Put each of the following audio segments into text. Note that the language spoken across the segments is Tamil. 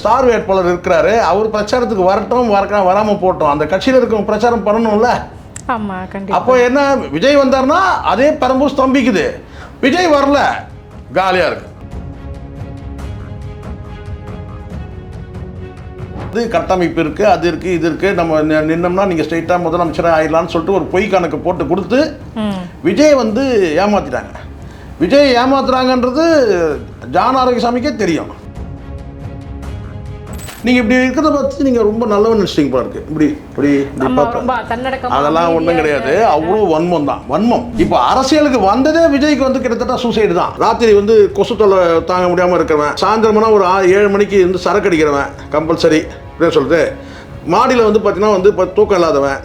ஸ்டார் வேட்பாளர் இருக்கிறாரு, அவர் பிரச்சாரத்துக்கு வரட்டும், வராமல் போட்டோம், அந்த கட்சியில் இருக்கவங்க பிரச்சாரம் பண்ணணும்ல. ஆமாம், கண்டிப்பாக. அப்போ என்ன, விஜய் வந்தார்னா அதே பெரம்பூர் ஸ்தம்பிக்குது, விஜய் வரல காலியாக இருக்கு. அது கட்டமைப்பு இருக்குது, அது இருக்குது, இது இருக்குது, நம்ம நின்னோம்னா நீங்கள் ஸ்ட்ரெயிட்டாக முதலமைச்சராக ஆயிடலான்னு சொல்லிட்டு ஒரு பொய் கணக்கு போட்டு கொடுத்து விஜய் வந்து ஏமாற்றிட்டாங்க. விஜய் ஏமாத்துறாங்கன்றது ஜான் ஆரோக்கியசாமிக்கே தெரியும். நீங்கள் இப்படி இருக்கிறத பார்த்து நீங்கள் ரொம்ப நல்லவன் நினச்சிட்டிங்க போல இருக்கு. இப்படி அதெல்லாம் ஒன்றும் கிடையாது. அவ்வளோ வன்மம் தான், வன்மம். இப்போ அரசியலுக்கு வந்ததே விஜய்க்கு வந்து கிட்டத்தட்ட சூசைடு தான். ராத்திரி வந்து கொசு தொல்லை தாங்க முடியாமல் இருக்கிறவன், சாயந்தரம்னா ஒரு 7 மணிக்கு வந்து சரக்கு அடிக்கிறவன் கம்பல்சரி அப்படின்னு சொல்லிட்டு, மாடியில் வந்து பார்த்தீங்கன்னா வந்து இப்போ தூக்கம் இல்லாதவன்,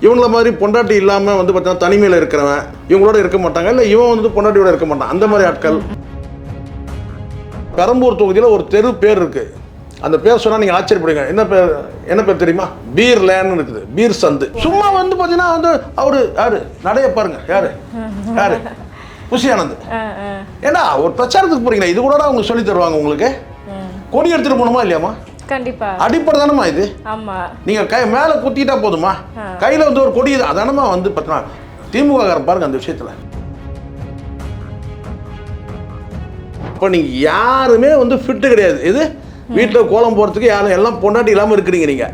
இவங்கள மாதிரி பொண்டாட்டி இல்லாமல் வந்து பார்த்தீங்கன்னா தனிமையில் இருக்கிறவன், இவங்களோட இருக்க மாட்டாங்க, இல்லை இவன் வந்து பொண்டாட்டியோட இருக்க மாட்டான், அந்த மாதிரி ஆட்கள். பெரம்பூர் தொகுதியில் ஒரு தெரு பேர் இருக்குது, அந்த பேர் சொன்னால் நீங்கள் ஆச்சரியப்படுங்க. என்ன பேர் தெரியுமா? பீர் லேன்னு இருக்குது, பீர் சந்து. சும்மா வந்து பார்த்தீங்கன்னா வந்து அவரு யாரு நடைய பாருங்க, யாரு புஷி ஆனந்த். ஏன்னா ஒரு பிரச்சாரத்துக்கு போறீங்களா, இது கூட அவங்க சொல்லி தருவாங்க உங்களுக்கு. கொடி எடுத்துட்டு போகணுமா இல்லையாமா? கண்டிப்பா அடிப்படை தானமா இது. ஆமா, நீங்க மேல குத்திட்டா போதுமா? கையில வந்து ஒரு கொடி அதானமா வந்து பார்த்தீங்கன்னா திமுக பாருங்க அந்த விஷயத்துல. இப்போ நீங்க யாருமே வந்து ஃபிட்டு கிடையாது. இது வீட்டில் கோலம் போறதுக்கு யாரும் எல்லாம் பொண்டாட்டி இல்லாமல் இருக்கிறீங்க நீங்க.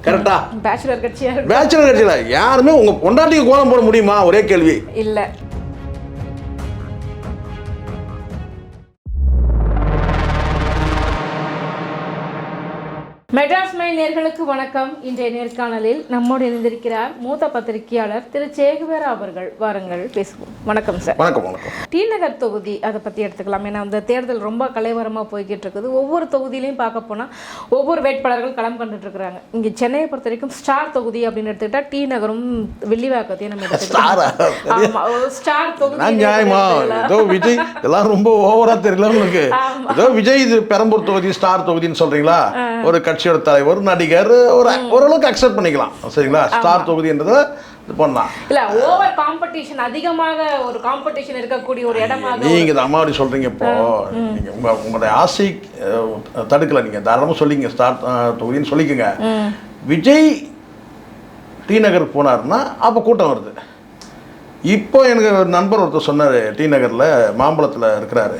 கரெக்டா? பேச்சுலர் கட்சியில யாருமே உங்க பொண்டாட்டிக்கு கோலம் போட முடியுமா? ஒரே கேள்வி இல்ல. மெட்ராஸ் மை நேயர்களுக்கு வணக்கம். இன்றைய நேர்காணலில் நம்மோடு இணைந்திருக்கிறார் மூத்த பத்திரிகையாளர் திரு சேகுவேரா அவர்கள். வாருங்கள் பேசுவோம். வணக்கம் சார். வணக்கம். டி நகர் தொகுதி, அதை பற்றி எடுத்துக்கலாம். ஏன்னா அந்த தேர்தல் ரொம்ப கலைவரமாக போய்கிட்டு இருக்குது. ஒவ்வொரு தொகுதியிலையும் பார்க்க போனால் ஒவ்வொரு வேட்பாளர்கள் களம் கண்டுட்டு இருக்கிறாங்க. இங்கே சென்னையை பொறுத்த வரைக்கும் ஸ்டார் தொகுதி அப்படின்னு எடுத்துக்கிட்டா டி நகரும் வெள்ளிவாக்கத்தையும் நம்ம எடுத்துக்கலாம். ஸ்டார் தொகுதி ஏதோ விஜய் எல்லாம் ரொம்ப ஓவரா தெரியல உங்களுக்கு. ஏதோ விஜய் இது பெரம்பூர் தொகுதி ஸ்டார் தொகுதின்னு சொல்றீங்களா? ஒரு கட்சியோட தலைவர், நடிகர், ஓரளவுக்கு அக்செப்ட் பண்ணிக்கலாம், சரிங்களா? ஸ்டார் தொகுதின்றதை இது பண்ணலாம். இல்ல ஓவர் காம்படிஷன், அதிகமாக ஒரு காம்படிஷன் இருக்கக்கூடிய ஒரு இடமாக நீங்க இந்த அம்மாடி சொல்றீங்க. இப்போ நீங்க உங்களுடைய ஆசை தடுக்கல, நீங்க தாராளமாக சொல்லிங்க ஸ்டார் தொகுதின்னு சொல்லிக்கோங்க. விஜய் டி நகர் போனாருன்னா அப்போ கூட்டம் வருது. இப்போ எனக்கு ஒரு நண்பர் ஒருத்தர் சொன்னார், டி நகரில் மாம்பழத்தில் இருக்கிறாரு,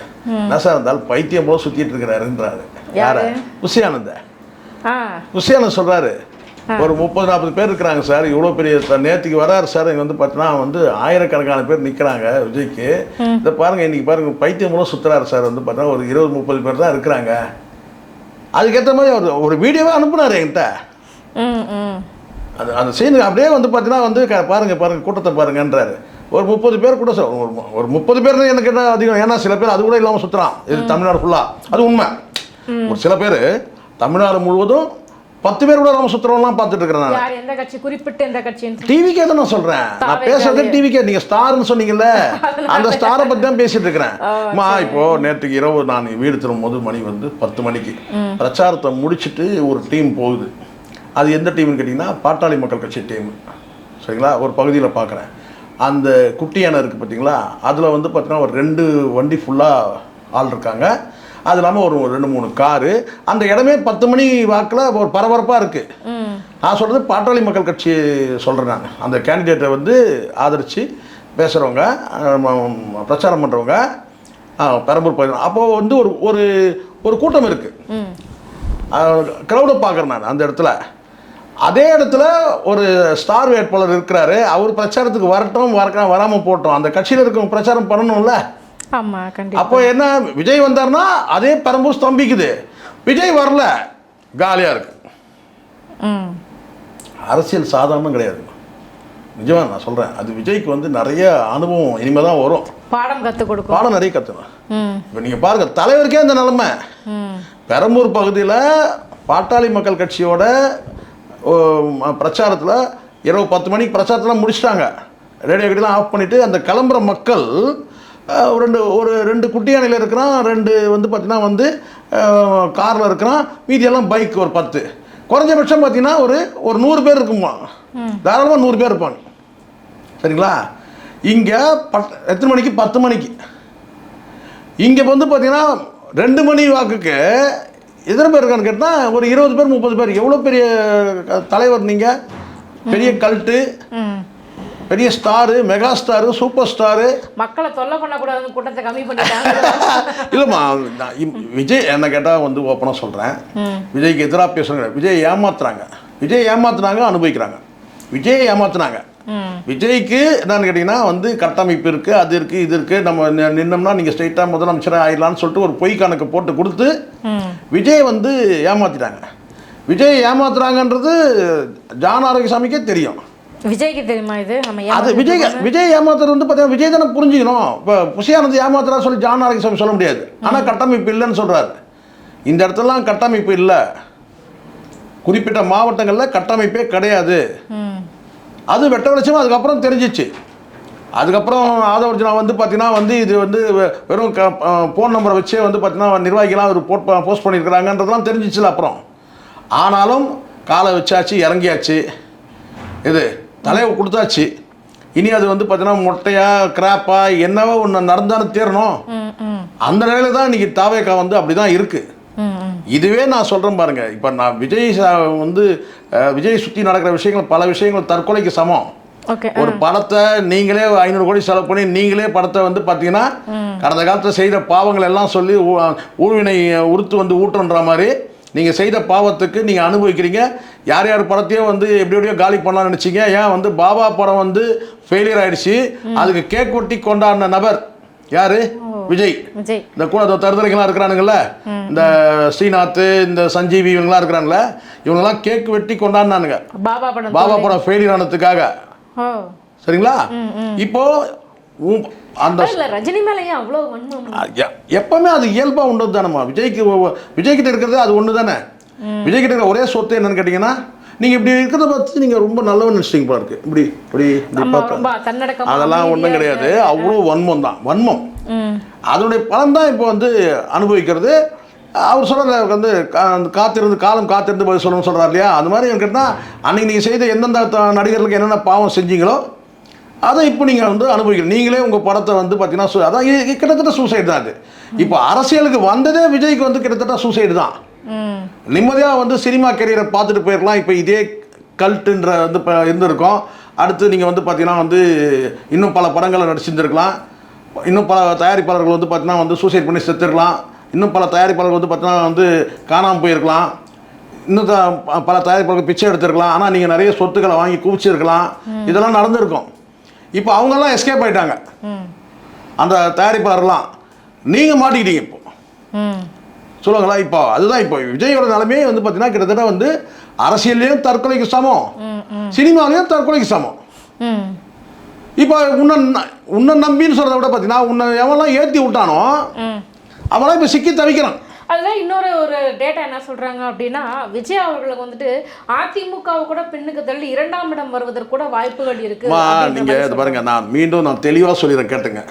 நசா இருந்தாலும் பைத்தியம் போல சுற்றிட்டு இருக்கிறாருன்றாரு. யார? புஷியானந்த் சொல்கிறாரு, ஒரு 30-40 பேர் இருக்கிறாங்க சார், இவ்வளோ பெரிய நேற்றுக்கு வராரு சார், இங்கே வந்து பார்த்தீங்கன்னா வந்து ஆயிரக்கணக்கான பேர் நிற்கிறாங்க விஜய்க்கு. இதை பாருங்கள், இன்றைக்கி பாருங்கள் பைத்தியம் மூலம் சுற்றுறாரு சார், வந்து பார்த்தீங்கன்னா ஒரு 20-30 பேர் தான் இருக்கிறாங்க. அதுக்கேற்ற மாதிரி அவர் ஒரு வீடியோவே அனுப்புனார் என்கிட்ட. அந்த சீனு அப்படியே வந்து பார்த்தீங்கன்னா வந்து பாருங்கள் கூட்டத்தை பாருங்கன்றாரு. ஒரு 30 பேர் கூட சார், ஒரு 30 பேர் எனக்கு என்ன அதிகம், ஏன்னா சில பேர் அது கூட இல்லாமல் சுற்றுறான். இது தமிழ்நாடு ஃபுல்லாக, அது உண்மை. ஒரு சில பேர் தமிழ்நாடு முழுவதும் 10 பேர் கூட நம்ம சுற்றுறோம்லாம் பார்த்துட்டு இருக்கிறேன். டிவிக்கே தான் நான் சொல்கிறேன், நான் பேசுறது டிவிக்கே. நீங்கள் ஸ்டார்னு சொன்னீங்கல்ல, அந்த ஸ்டாரை பற்றி தான் பேசிட்டு இருக்கிறேன். இப்போது நேற்றுக்கு இரவு நான் வீடு திரும்பும்போது மணி வந்து 10 மணிக்கு பிரச்சாரத்தை முடிச்சுட்டு ஒரு டீம் போகுது. அது எந்த டீம்னு கேட்டிங்கன்னா பாட்டாளி மக்கள் கட்சி டீம், சரிங்களா? ஒரு பகுதியில் பார்க்குறேன், அந்த குட்டி யானை இருக்குது பார்த்தீங்களா, அதில் வந்து பார்த்தீங்கன்னா ஒரு 2 வண்டி ஃபுல்லாக ஆள் இருக்காங்க. அது இல்லாமல் ஒரு 2-3 காரு. அந்த இடமே 10 மணி வாக்கில் ஒரு பரபரப்பாக இருக்குது. நான் சொல்கிறது பாட்டாளி மக்கள் கட்சி சொல்கிறேன். நான் அந்த கேண்டிடேட்டை வந்து ஆதரித்து பேசுகிறவங்க, பிரச்சாரம் பண்ணுறவங்க பெரம்பூர் போயிருந்தோம். அப்போது வந்து ஒரு கூட்டம் இருக்குது, க்ரௌடை பார்க்குறேன் நான் அந்த இடத்துல. அதே இடத்துல ஒரு ஸ்டார் வேட்பாளர் இருக்கிறாரு, அவர் பிரச்சாரத்துக்கு வரட்டும், வராமல் போட்டோம், அந்த கட்சியில் இருக்கவங்க பிரச்சாரம் பண்ணணும்ல. அப்போ என்ன, விஜய் வந்தார்னா அதே பெரம்பூர் ஸ்தம்பிக்குது, விஜய் வரல காலியாக இருக்கு. அரசியல் சாதாரணம் கிடையாது, நிஜமா நான் சொல்கிறேன். அது விஜய்க்கு வந்து நிறைய அனுபவம் இனிமேல் தான் வரும், பாடம் நிறைய கற்றுணும். இப்போ நீங்கள் பாருங்க, தலைவருக்கே அந்த நிலைமை. பெரம்பூர் பகுதியில் பாட்டாளி மக்கள் கட்சியோட பிரச்சாரத்தில் இரவு 10 மணிக்கு பிரச்சாரத்தெல்லாம் முடிச்சிட்டாங்க, ரேடியோ கட்டிலாம் ஆஃப் பண்ணிவிட்டு அந்த கிளம்புற மக்கள் ஒரு 2 குட்டி யானையில் இருக்கிறான், 2 வந்து பார்த்தீங்கன்னா வந்து காரில் இருக்கிறான், மீதியெல்லாம் பைக் ஒரு 10. குறைஞ்சபட்சம் பார்த்தீங்கன்னா ஒரு 100 பேர் இருக்குமா, தாராளமாக 100 பேர் இருப்பாங்க, சரிங்களா? இங்கே எத்தனை மணிக்கு? 10 மணிக்கு. இங்கே வந்து பார்த்தீங்கன்னா 2 மணி வாக்குக்கு எத்தனை பேர் இருக்கான்னு கேட்டால் ஒரு 20 பேர் 30 பேர். எவ்வளோ பெரிய தலைவர் நீங்கள், பெரிய கல்ட்டு, பெரிய star, mega star, super star. மக்களை தொல்லை பண்ணக்கூடாதுன்னு கூட்டத்தை கம்மி பண்ணிட்டாங்க. இல்லைம்மா, விஜய் என்ன கேட்டால் வந்து ஓப்பனாக சொல்கிறேன், விஜய்க்கு எதிராக பேசுகிறாங்க. விஜய் ஏமாத்துனாங்க, அனுபவிக்கிறாங்க. விஜய் ஏமாத்துனாங்க. விஜய்க்கு என்னன்னு கேட்டிங்கன்னா வந்து கட்டமைப்பு இருக்குது, அது இருக்குது, இது இருக்குது, நம்ம நின்னோம்னா நீங்கள் ஸ்ட்ரைட்டாக முதலமைச்சராக ஆயிடலான்னு சொல்லிட்டு ஒரு பொய் கணக்கு போட்டு கொடுத்து விஜய் வந்து ஏமாற்றிட்டாங்க. விஜய் ஏமாத்துறாங்கன்றது ஜான் ஆரோக்கியசாமிக்கே தெரியும். விஜய்க்கு தெரியுமா இது? அது விஜய் ஏமாத்துறது வந்து பார்த்தீங்கன்னா விஜய் தானே புரிஞ்சுக்கணும். இப்போ புஷியானந்த் ஏமாத்துறா சொல்லி ஜான் ஆரோக்கியசாமி சொல்ல முடியாது. ஆனால் கட்டமைப்பு இல்லைன்னு சொல்கிறாரு. இந்த இடத்துலலாம் கட்டமைப்பு இல்லை, குறிப்பிட்ட மாவட்டங்களில் கட்டமைப்பே கிடையாது. அது வெட்ட வெளிச்சமாக அதுக்கப்புறம் தெரிஞ்சிச்சு. அதுக்கப்புறம் ஆதவர்ஜனா வந்து பார்த்தீங்கன்னா வந்து இது வந்து வெறும் ஃபோன் நம்பரை வச்சே வந்து பார்த்தீங்கன்னா நிர்வாகிகளாம் ஒரு போஸ்ட் பண்ணியிருக்கிறாங்கன்றதுலாம் தெரிஞ்சிச்சுல அப்புறம். ஆனாலும் காலை வச்சாச்சு, இறங்கியாச்சு, இது தலையை கொடுத்தாச்சு. இனி அது வந்து பார்த்தீங்கன்னா மொட்டையா கிராப்பா என்னவோ ஒன்று நடந்தாலும் தேரணும். அந்த நிலையில தான் இன்னைக்கு தாவேக்கா வந்து அப்படி தான் இருக்குது. இதுவே நான் சொல்கிறேன் பாருங்க, இப்போ நான் விஜய் சுற்றி நடக்கிற விஷயங்கள் பல விஷயங்கள் தற்கொலைக்கு சமம். ஒரு படத்தை நீங்களே 500 கோடி செலவு பண்ணி நீங்களே படத்தை வந்து பார்த்தீங்கன்னா கடந்த காலத்தில் செய்த பாவங்கள் எல்லாம் சொல்லி ஊழ்வினை உறுத்து வந்து ஊட்டுன்ற மாதிரி நீங்கள் செய்த பாவத்துக்கு நீங்கள் அனுபவிக்கிறீங்க. யார் யார் படத்தையும் வந்து எப்படியோ காலி பண்ணலாம்னு நினச்சிங்க. ஏன் வந்து பாபா படம் வந்து ஃபெயிலியர் ஆயிடுச்சு, அதுக்கு கேக் வெட்டி கொண்டாடின நபர் யாரு? விஜய். இந்த கூட தருதலைகள்லாம் இருக்கிறானுங்கல்ல, இந்த ஸ்ரீநாத், இந்த சஞ்சீவி, இவங்கெல்லாம் இருக்கிறாங்களே, இவங்கெல்லாம் கேக் வெட்டி கொண்டாடினானுங்க பாபா படம் ஃபெயிலியர் ஆனதுக்காக. சரிங்களா? இப்போ அந்த ரஜினி மேலேயே அவ்வளோ எப்பவுமே அது இயல்பாக உண்டது தானேம்மா. விஜய்கிட்ட இருக்கிறது அது ஒன்று தானே. விஜய்கிட்ட இருக்கிற ஒரே சொத்து என்னன்னு கேட்டிங்கன்னா, நீங்கள் இப்படி இருக்கிறத பார்த்து நீங்கள் ரொம்ப நல்லவன் நினச்சிட்டிங்க போல இருக்கு. இப்படி அதெல்லாம் ஒன்றும் கிடையாது. அவ்வளோ வன்மம். அதனுடைய பலன் தான் இப்போ வந்து அனுபவிக்கிறது. அவர் சொல்கிற வந்து காலம் காத்திருந்து பதில் சொல்லணும்னு சொல்கிறார் இல்லையா? அது மாதிரி கேட்டால் அன்றைக்கி நீங்கள் செய்த எந்தெந்த நடிகர்களுக்கு என்னென்ன பாவம் செஞ்சீங்களோ அதை இப்போ நீங்கள் வந்து அனுபவிக்கணும். நீங்களே உங்கள் படத்தை வந்து பார்த்தீங்கன்னா அதான் கிட்டத்தட்ட சூசைடு தான். அது இப்போ அரசியலுக்கு வந்ததே விஜய்க்கு வந்து கிட்டத்தட்ட சூசைடு தான். நிம்மதியாக வந்து சினிமா கெரியரை பார்த்துட்டு போயிடலாம். இப்போ இதே கல்ட்டுன்ற வந்து இப்போ இருந்திருக்கோம். அடுத்து நீங்கள் வந்து பார்த்தீங்கன்னா வந்து இன்னும் பல படங்களை நடிச்சிருந்துருக்கலாம். இன்னும் பல தயாரிப்பாளர்கள் வந்து பார்த்தீங்கன்னா வந்து சூசைட் பண்ணி செத்துருக்கலாம். இன்னும் பல தயாரிப்பாளர்கள் வந்து பார்த்தீங்கன்னா வந்து காணாமல் போயிருக்கலாம். இன்னும் பல தயாரிப்பாளர்கள் பிச்சை எடுத்துருக்கலாம். ஆனால் நீங்கள் நிறைய சொத்துக்களை வாங்கி குவிச்சிருக்கலாம். இதெல்லாம் நடந்திருக்கும். இப்போ அவங்கெல்லாம் எஸ்கேப் ஆகிட்டாங்க, அந்த தயாரிப்பாளர்லாம். நீங்கள் மாட்டிக்கிட்டீங்க இப்போ. சொல்லுங்களா? இப்போ அதுதான் இப்போ விஜயோட நிலைமையே வந்து பார்த்தீங்கன்னா கிட்டத்தட்ட வந்து அரசியல்லையும் தற்கொலைக்கு சமம், சினிமாலையும் தற்கொலைக்கு சமம். இப்போ உன்னை நம்பின்னு சொல்கிறத விட பார்த்தீங்கன்னா உன்னை எவெல்லாம் ஏற்றி விட்டானோ அவெல்லாம் இப்போ சிக்கி தவிக்கிறான். அதுதான் இன்னொரு டேட்டா என்ன சொல்கிறாங்க அப்படின்னா, விஜய் அவர்களுக்கு வந்துட்டு அதிமுகவை கூட பின்னுக்கு தள்ளி 2ஆம் இடம் வருவதற்கு கூட வாய்ப்புகள் இருக்குது. நீங்கள் இது பாருங்க, நான் தெளிவாக சொல்லிடுறேன் கேட்டுங்க.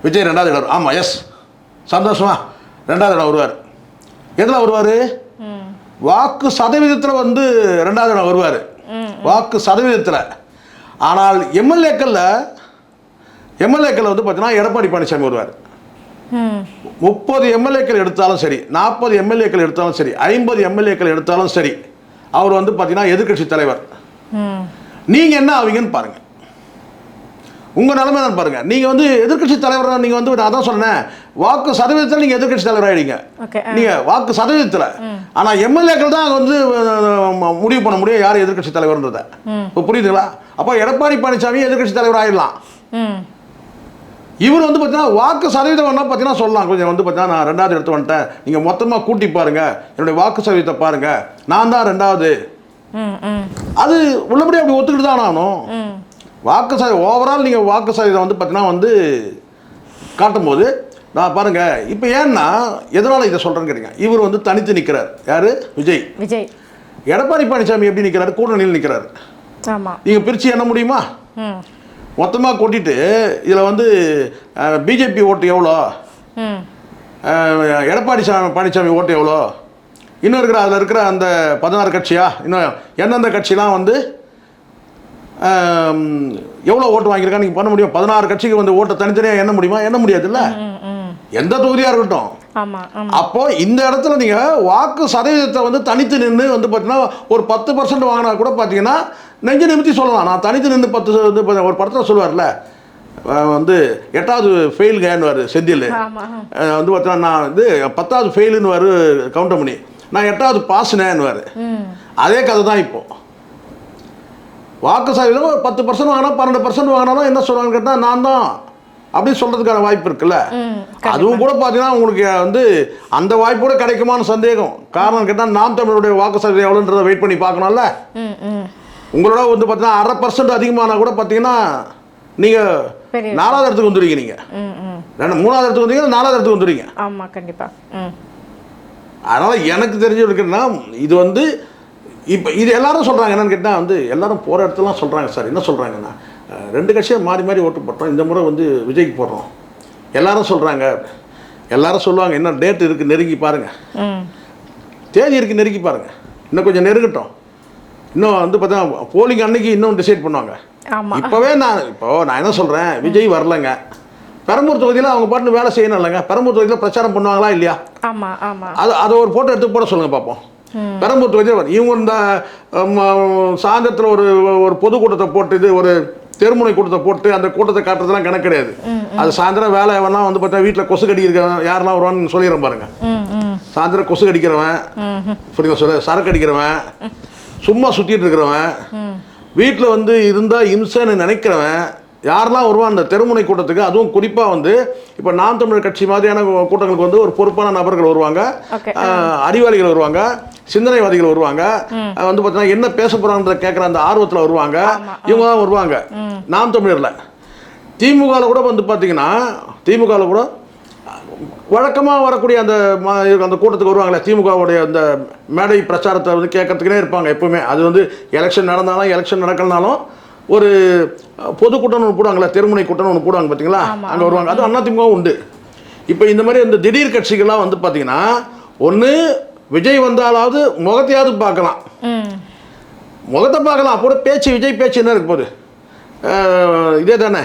விஜய் 2வது இடம், ஆமாம், எஸ், சந்தோஷமா 2வது இடம் வருவார். எதில் வருவார்? வாக்கு சதவீதத்தில் வந்து 2வது இடம் வருவார், வாக்கு சதவீதத்தில். ஆனால் எம்எல்ஏக்களில் வந்து பார்த்தீங்கன்னா எடப்பாடி பழனிசாமி வருவார். 30 எம்எல்ஏக்கள் எடுத்தாலும் சரி, 40 எம்எல்ஏக்கள் எடுத்தாலும் சரி, 50 எம்எல்ஏக்கள் எடுத்தாலும் சரி, அவர் வந்து பார்த்தீங்கன்னா எதிர்கட்சி தலைவர். நீங்கள் என்ன ஆவீங்கன்னு பாருங்க, உங்கள் நிலைமை தான் பாருங்க. நீங்கள் வந்து எதிர்கட்சி தலைவர், நீங்கள் வந்து அதான் சொன்னேன், வாக்கு சதவீதத்தில் நீங்கள் எதிர்கட்சி தலைவர் ஆகிடுங்க. நீங்கள் வாக்கு சதவீதத்தில். ஆனால் எம்எல்ஏக்கள் தான் வந்து முடிவு பண்ண முடியும் யார் எதிர்கட்சி தலைவர்ன்றதை. இப்போ புரியுதுங்களா? அப்போ எடப்பாடி பழனிசாமி எதிர்கட்சி தலைவர் ஆகிடலாம். இவர் வந்து பார்த்தீங்கன்னா வாக்கு சதவீதம் வேணால் பார்த்தீங்கன்னா சொல்லலாம், கொஞ்சம் வந்து பார்த்தீங்கன்னா நான் 2வது எடுத்து வந்துட்டேன், நீங்கள் மொத்தமாக கூட்டி பாருங்கள், என்னுடைய வாக்கு சதவீதத்தை பாருங்கள், நான் தான் 2வது. அது உள்ளபடி அப்படி ஒத்துக்கிட்டு தான் ஆகணும். வாக்கு சதவீதம் ஓவரால் நீங்கள் வாக்கு சதவீதம் வந்து பார்த்தீங்கன்னா வந்து காட்டும்போது நான் பாருங்கள். இப்போ ஏன்னா எதனால் இதை சொல்கிறேன்னு கேட்டீங்க, இவர் வந்து தனித்து நிற்கிறார். யார்? விஜய். எடப்பாடி பழனிசாமி எப்படி நிற்கிறாரு? கூட்டணியில் நிற்கிறாரு. நீங்கள் பிரித்து எண்ண முடியுமா? மொத்தமாக கூட்டிட்டு இதில் வந்து பிஜேபி ஓட்டு எவ்வளோ, எடப்பாடி பழனிசாமி ஓட்டு எவ்வளோ, இன்னும் அதில் இருக்கிற அந்த 16 கட்சியா, இன்னும் எந்தெந்த கட்சிலாம் வந்து எவ்வளோ ஓட்டு வாங்கியிருக்கான்னு நீங்கள் பண்ண முடியும்? 16 கட்சிக்கு வந்து ஓட்டை தனித்தனியாக எண்ண முடியுமா? எண்ண முடியாது இல்லை. எந்த தொகுதியாக இருக்கட்டும், அப்போ இந்த இடத்துல நீங்க வாக்கு சதவீதத்தை வந்து தனித்து நின்று வந்து பார்த்தீங்கன்னா ஒரு 10% வாங்கினா கூட பார்த்தீங்கன்னா நெஞ்சு நிமித்தி சொல்லலாம். நான் தனித்து நின்று 10 வந்து ஒரு படத்தில் சொல்லுவார்ல, வந்து 8வது ஃபெயிலுங்கன்னு செந்தில் வந்து பார்த்தீங்கன்னா நான் வந்து 10வது ஃபெயிலுன்னு கவுண்டர் பண்ணி நான் 8வது பாஸ்னேன்னு அதே கதை தான் இப்போ. வாக்கு சதவீதம் ஒரு 10% வாங்கினா 12% வாங்கினாலும் என்ன சொல்கிறாங்கன்னு கேட்டால் நான் தான் அப்படின்னு சொல்கிறதுக்கான வாய்ப்பு இருக்குல்ல. அதுவும் கூட பார்த்தீங்கன்னா உங்களுக்கு வந்து அந்த வாய்ப்பு கூட கிடைக்குமான்னு சந்தேகம். காரணம் கேட்டால் நாம் தமிழருடைய வாக்கு சதவீதம் எவ்வளோன்றதை வெயிட் பண்ணி பார்க்கணும்ல. உங்களோட வந்து பார்த்தீங்கன்னா 1/2% அதிகமானா கூட பார்த்தீங்கன்னா நீங்கள் 4வது இடத்துக்கு வந்துடுவீங்க. நீங்கள் 3வது இடத்துக்கு வந்தீங்கன்னா 4வது இடத்துக்கு வந்துடுவீங்க. ஆமாம், கண்டிப்பாக. அதனால் எனக்கு தெரிஞ்சு இருக்குன்னா இது வந்து இப்போ இது எல்லாரும் சொல்கிறாங்க என்னன்னு கேட்டால் வந்து எல்லாரும் போகிற இடத்துலாம் சொல்கிறாங்க சார். என்ன சொல்கிறாங்கன்னா 2 கட்சியாக மாறி மாறி ஓட்டு போட்டோம், இந்த முறை வந்து விஜய்க்கு போடுறோம் எல்லாரும் சொல்கிறாங்க. எல்லாரும் சொல்லுவாங்க என்ன டேட் இருக்குது நெருங்கி பாருங்கள், தேதி இருக்குது நெருங்கி பாருங்கள், இன்னும் கொஞ்சம் நெருங்கட்டும், இன்னும் வந்து பார்த்தா போலிங் அன்னைக்கு இன்னும் டிசைட் பண்ணுவாங்க. இப்போவே நான் என்ன சொல்கிறேன், விஜய் வரலங்க, பெரம்பூர் தொகுதியில் அவங்க பாட்டு வேலை செய்யணும் இல்லைங்க. பெரம்பூர் தொகுதியில் பிரச்சாரம் பண்ணுவாங்களா இல்லையா? அதை ஒரு ஃபோட்டோ எடுத்து போட சொல்லுங்கள் பார்ப்போம். பெரம்பூர் தொகுதியில் இவங்க இந்த சாயந்தரத்தில் ஒரு பொதுக்கூட்டத்தை போட்டு ஒரு தெருமுனை கூட்டத்தை போட்டு அந்த கூட்டத்தை காட்டுறதுலாம் கணக்கு கிடையாது. அது சாயந்தரம் வேலை வேணா வந்து பார்த்தா வீட்டில் கொசு கடிக்கிறவன் யாரெல்லாம் வருவான்னு சொல்லிடுறேன் பாருங்க. சாயந்தரம் கொசு கடிக்கிறவன், சரக்கு அடிக்கிறவன், சும்மா சுற்றிட்டு இருக்கிறவன், வீட்டில் வந்து இருந்தால் இம்சைன்னு நினைக்கிறவன் யாரெல்லாம் வருவான் அந்த தெருமுனை கூட்டத்துக்கு. அதுவும் குறிப்பாக வந்து இப்போ நாம் தமிழர் கட்சி மாதிரியான கூட்டங்களுக்கு வந்து ஒரு பொறுப்பான நபர்கள் வருவாங்க, அறிவாளிகள் வருவாங்க, சிந்தனைவாதிகள் வருவாங்க, வந்து பார்த்தீங்கன்னா என்ன பேச போகிறாங்கன்றத கேட்குற அந்த ஆர்வத்தில் வருவாங்க. இவங்க தான் வருவாங்க. நாம் தமிழரில் திமுகவில் கூட வந்து பார்த்தீங்கன்னா திமுகவில் கூட வழக்கமாக வரக்கூடிய அந்த கூட்டத்துக்கு வருவாங்களே, திமுகவுடைய அந்த மேடை பிரச்சாரத்தை வந்து கேட்கறதுக்குனே இருப்பாங்க எப்பவுமே. அது வந்து எலெக்ஷன் நடந்தாலும் எலெக்ஷன் நடக்கலனாலும் ஒரு பொதுக்கூட்டம்னு ஒன்று போடுவாங்களா, தெருமுனை கூட்டம்னு ஒன்று போடுவாங்க பார்த்தீங்களா, அங்கே வருவாங்க. அது அதிமுகவும் உண்டு. இப்போ இந்த மாதிரி இந்த திடீர் கட்சிகள்லாம் வந்து பார்த்தீங்கன்னா ஒன்று விஜய் வந்தாலாவது முகத்தையாவது பார்க்கலாம், முகத்தை பார்க்கலாம், அப்போ பேச்சு விஜய் பேச்சு என்ன இருக்க போகுது, இதே தானே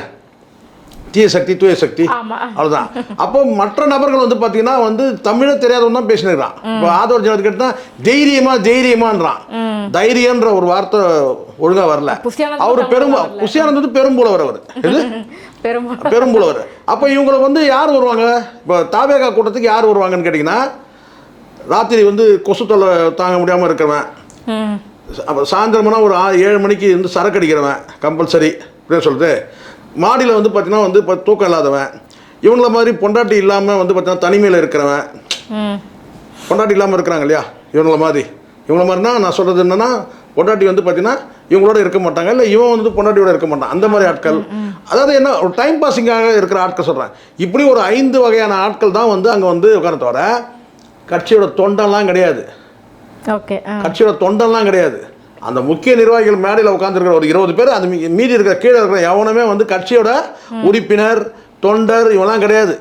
தீய சக்தி தூய சக்தி அவ்வளோதான். அப்போ மற்ற நபர்கள் வந்து பார்த்தீங்கன்னா வந்து தமிழை தெரியாதவன் தான் பேசினுறான். இப்போ ஆதவர் ஜனத்து கேட்டால் தைரியமான்றான். தைரியன்ற ஒரு வார்த்தை ஒழுங்காக வரல. அவர் புஷியானந்த் வந்து பெரும்புலவர், அவர் இது பெரும்புலவர். அப்போ இவங்களை வந்து யார் வருவாங்க, இப்போ தாவேகா கூட்டத்துக்கு யார் வருவாங்கன்னு கேட்டிங்கன்னா ராத்திரி வந்து கொசு தொல்லை தாங்க முடியாமல் இருக்கிறவன், அப்போ சாயந்தரம்னா ஒரு 7 மணிக்கு வந்து சரக்கு அடிக்கிறவன் கம்பல்சரி அப்படின்னு சொல்லிட்டு, மாடியில் வந்து பார்த்தீங்கன்னா வந்து இப்போ தூக்கம் இல்லாதவன், இவங்கள மாதிரி பொண்டாட்டி இல்லாமல் வந்து பார்த்தீங்கன்னா தனிமையில் இருக்கிறவன், பொண்டாட்டி இல்லாமல் இருக்கிறாங்க இல்லையா, இவங்கள மாதிரினா நான் சொல்கிறது என்னென்னா பொண்டாட்டி வந்து பார்த்தீங்கன்னா இவங்களோட இருக்க மாட்டாங்க, இல்லை இவன் வந்து பொண்டாட்டியோட இருக்க மாட்டான், அந்த மாதிரி ஆட்கள். அதாவது என்ன ஒரு டைம் பாஸிங்காக இருக்கிற ஆட்கள் சொல்கிறேன். இப்படி ஒரு 5 வகையான ஆட்கள் தான் வந்து அங்கே வந்து உட்கார தவிர கட்சியோட தொண்டெல்லாம் கிடையாது. கட்சியோட தொண்டெல்லாம் கிடையாது. அந்த முக்கிய நிர்வாகிகள் மேடையில் உட்காந்துருக்கிற ஒரு 20 பேர், அந்த மீதி இருக்கிற கீழே இருக்கிற எவனுமே வந்து கட்சியோட உறுப்பினர் தொண்டர் இவெல்லாம் கிடையாது.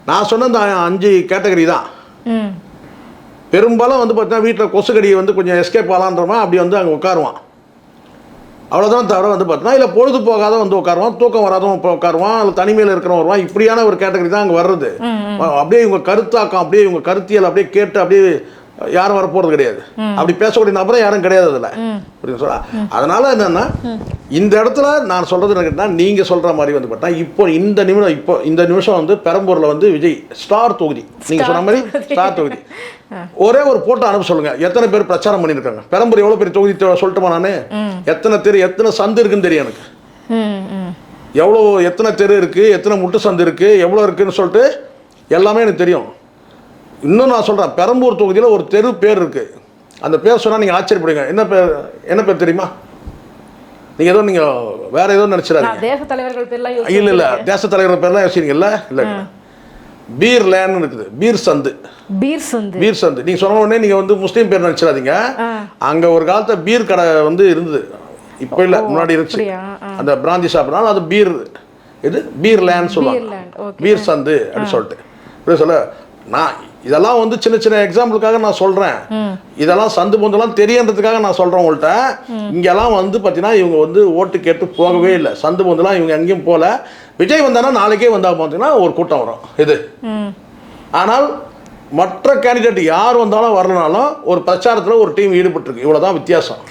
நான் சொன்ன இந்த 5 கேட்டகரி தான். பெரும்பாலும் வந்து பார்த்தீங்கன்னா வீட்டில் கொசுக்கடியை வந்து கொஞ்சம் எஸ்கேப் ஆகலான்றவன் அப்படி வந்து அங்கே உட்காருவான், அவ்வளோதான். தவிர வந்து பார்த்தீங்கன்னா இல்லை பொழுது போகாத வந்து உட்காருவான், தூக்கம் வராதவன் இப்போ உட்காருவான், இல்லை தனிமையில் இருக்கிறவன் வருவான். இப்படியான ஒரு கேட்டகரி தான் அங்கே வர்றது. அப்படியே இவங்க கருத்தாக்கம், அப்படியே இவங்க கருத்தியல் அப்படியே கேட்டு அப்படியே யாரும் வரப்போகிறது கிடையாது. அப்படி பேசக்கூடிய நபரும் யாரும் கிடையாது அதில் அப்படின்னு சொல்ல. அதனால என்னன்னா இந்த இடத்துல நான் சொல்றது என்ன கேட்டால், நீங்கள் சொல்கிற மாதிரி வந்து பார்த்தா இப்போ இந்த நிமிஷம் வந்து பெரம்பூரில் வந்து விஜய் ஸ்டார் தொகுதி, நீங்கள் சொன்ன மாதிரி ஸ்டார் தொகுதி. ஒரே ஒரு போட்டோ அனுப்ப சொல்லுங்க, எத்தனை பேர் பிரச்சாரம் பண்ணியிருக்காங்க. பெரம்பூர் எவ்வளோ பெரிய தொகுதி சொல்லட்டுமா நான், எத்தனை சந்து இருக்குன்னு தெரியும் எனக்கு, எத்தனை தெரு இருக்குது, எத்தனை முட்டு சந்து இருக்குது, எவ்வளோ இருக்குன்னு சொல்லிட்டு எல்லாமே எனக்கு தெரியும். இன்னும் நான் சொல்கிறேன், பெரம்பூர் தொகுதியில் ஒரு தெரு பேர் இருக்குது. அந்த பேர் சொன்னால் நீங்கள் ஆச்சரியப்படுங்க. என்ன பேர் தெரியுமா? நீங்கள் வேற ஏதோ நினச்சிடாதீங்க. இல்லை தேச தலைவர்கள் பேர்லாம் யோசிக்கிறீங்கல்ல, இல்லை பீர் லேன்னு இருக்குது, பீர் சந்து. நீங்கள் சொன்ன உடனே நீங்கள் வந்து முஸ்லீம் பேர் நினச்சிடாதீங்க. அங்கே ஒரு காலத்தில் பீர் கடை வந்து இருந்தது, இப்போ இல்லை, முன்னாடி இருந்துச்சு. அந்த பிராந்தி சாப்பிட்றனால அது பீர் லேன்னு சொல்லுவாங்க, பீர் சந்து அப்படின்னு சொல்லிட்டு. இப்படி சொல்ல நான் இதெல்லாம் வந்து சின்ன சின்ன எக்ஸாம்பிளுக்காக நான் சொல்கிறேன். இதெல்லாம் சந்து பொந்தெல்லாம் தெரியன்றதுக்காக நான் சொல்கிறேன் உங்கள்கிட்ட. இங்கெல்லாம் வந்து பார்த்தீங்கன்னா இவங்க வந்து ஓட்டு கேட்டு போகவே இல்லை. சந்து பொந்தெல்லாம் இவங்க எங்கேயும் போகல. விஜய் வந்தானா நாளைக்கே வந்தால் பார்த்தீங்கன்னா ஒரு கூட்டம் வரும். இது ஆனால் மற்ற கேண்டிடேட் யார் வந்தாலும் வரலனாலும் ஒரு பிரச்சாரத்தில் ஒரு டீம் ஈடுபட்டிருக்கு. இவ்வளோதான் வித்தியாசம்.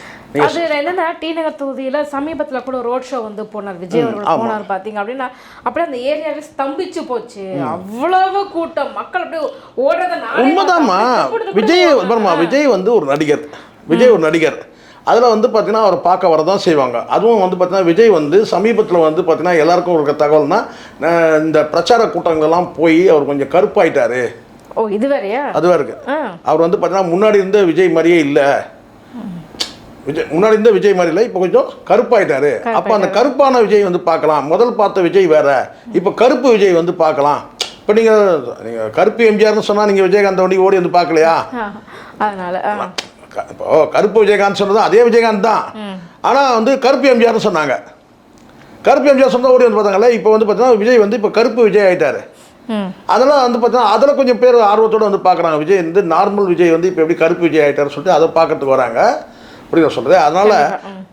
அது என்னன்னா டி நகர் தொகுதியில சமீபத்துல கூட ரோட் ஷோ வந்து போனார் விஜய் அவர்கள் போனார் பாத்தீங்க அப்படின்னா அப்படியே அந்த ஏரியாவே ஸ்தம்பிச்சு போச்சு. அவ்வளவு கூட்டம் மக்கள் அப்படியே ஓடுறத உண்மைதாம்மா. விஜய் வந்து ஒரு நடிகர். விஜய் ஒரு நடிகர். அதில் வந்து பார்த்தீங்கன்னா அவர் பார்க்க வரதான் செய்வாங்க. அதுவும் வந்து பார்த்தீங்கன்னா விஜய் வந்து சமீபத்தில் வந்து பார்த்தீங்கன்னா எல்லாருக்கும் ஒரு தகவல்னா இந்த பிரச்சார கூட்டங்கள்லாம் போய் அவர் கொஞ்சம் கருப்பாயிட்டாரு. ஓ இது வேறையா? அதுவாக இருக்கு. அவர் வந்து பார்த்தீங்கன்னா முன்னாடி இருந்த விஜய் மாதிரியே இல்லை. முன்னாடி இருந்த விஜய் மாதிரி இல்லை, இப்போ கொஞ்சம் கருப்பாயிட்டாரு. அப்போ அந்த கருப்பான விஜய் வந்து பார்க்கலாம். முதல் பார்த்த விஜய் வேற, இப்போ கருப்பு விஜய் வந்து பார்க்கலாம். இப்போ நீங்கள் கருப்பு எம்ஜிஆர்னு சொன்னால் நீங்கள் விஜயகாந்த் வண்டி ஓடி வந்து பார்க்கலையா? அதனால இப்போ கருப்பு விஜயகாந்த் சொன்னது அதே விஜயகாந்த் தான். ஆனால் வந்து கருப்பு எம்ஜிஆர்னு சொன்னாங்க. கருப்பு எம்ஜிஆர் சொன்னால் ஓடி வந்து பார்த்தாங்கல்ல. இப்போ வந்து பார்த்தீங்கன்னா விஜய் வந்து இப்போ கருப்பு விஜய் ஆகிட்டாரு. அதெல்லாம் வந்து பார்த்தீங்கன்னா அதில் கொஞ்சம் பேர் ஆர்வத்தோடு வந்து பார்க்குறாங்க. விஜய் வந்து நார்மல் விஜய் வந்து இப்போ எப்படி கருப்பு விஜய் ஆகிட்டாருன்னு சொல்லிட்டு அதை பார்க்கறதுக்கு வராங்க. அப்படி நான் சொல்கிறது. அதனால்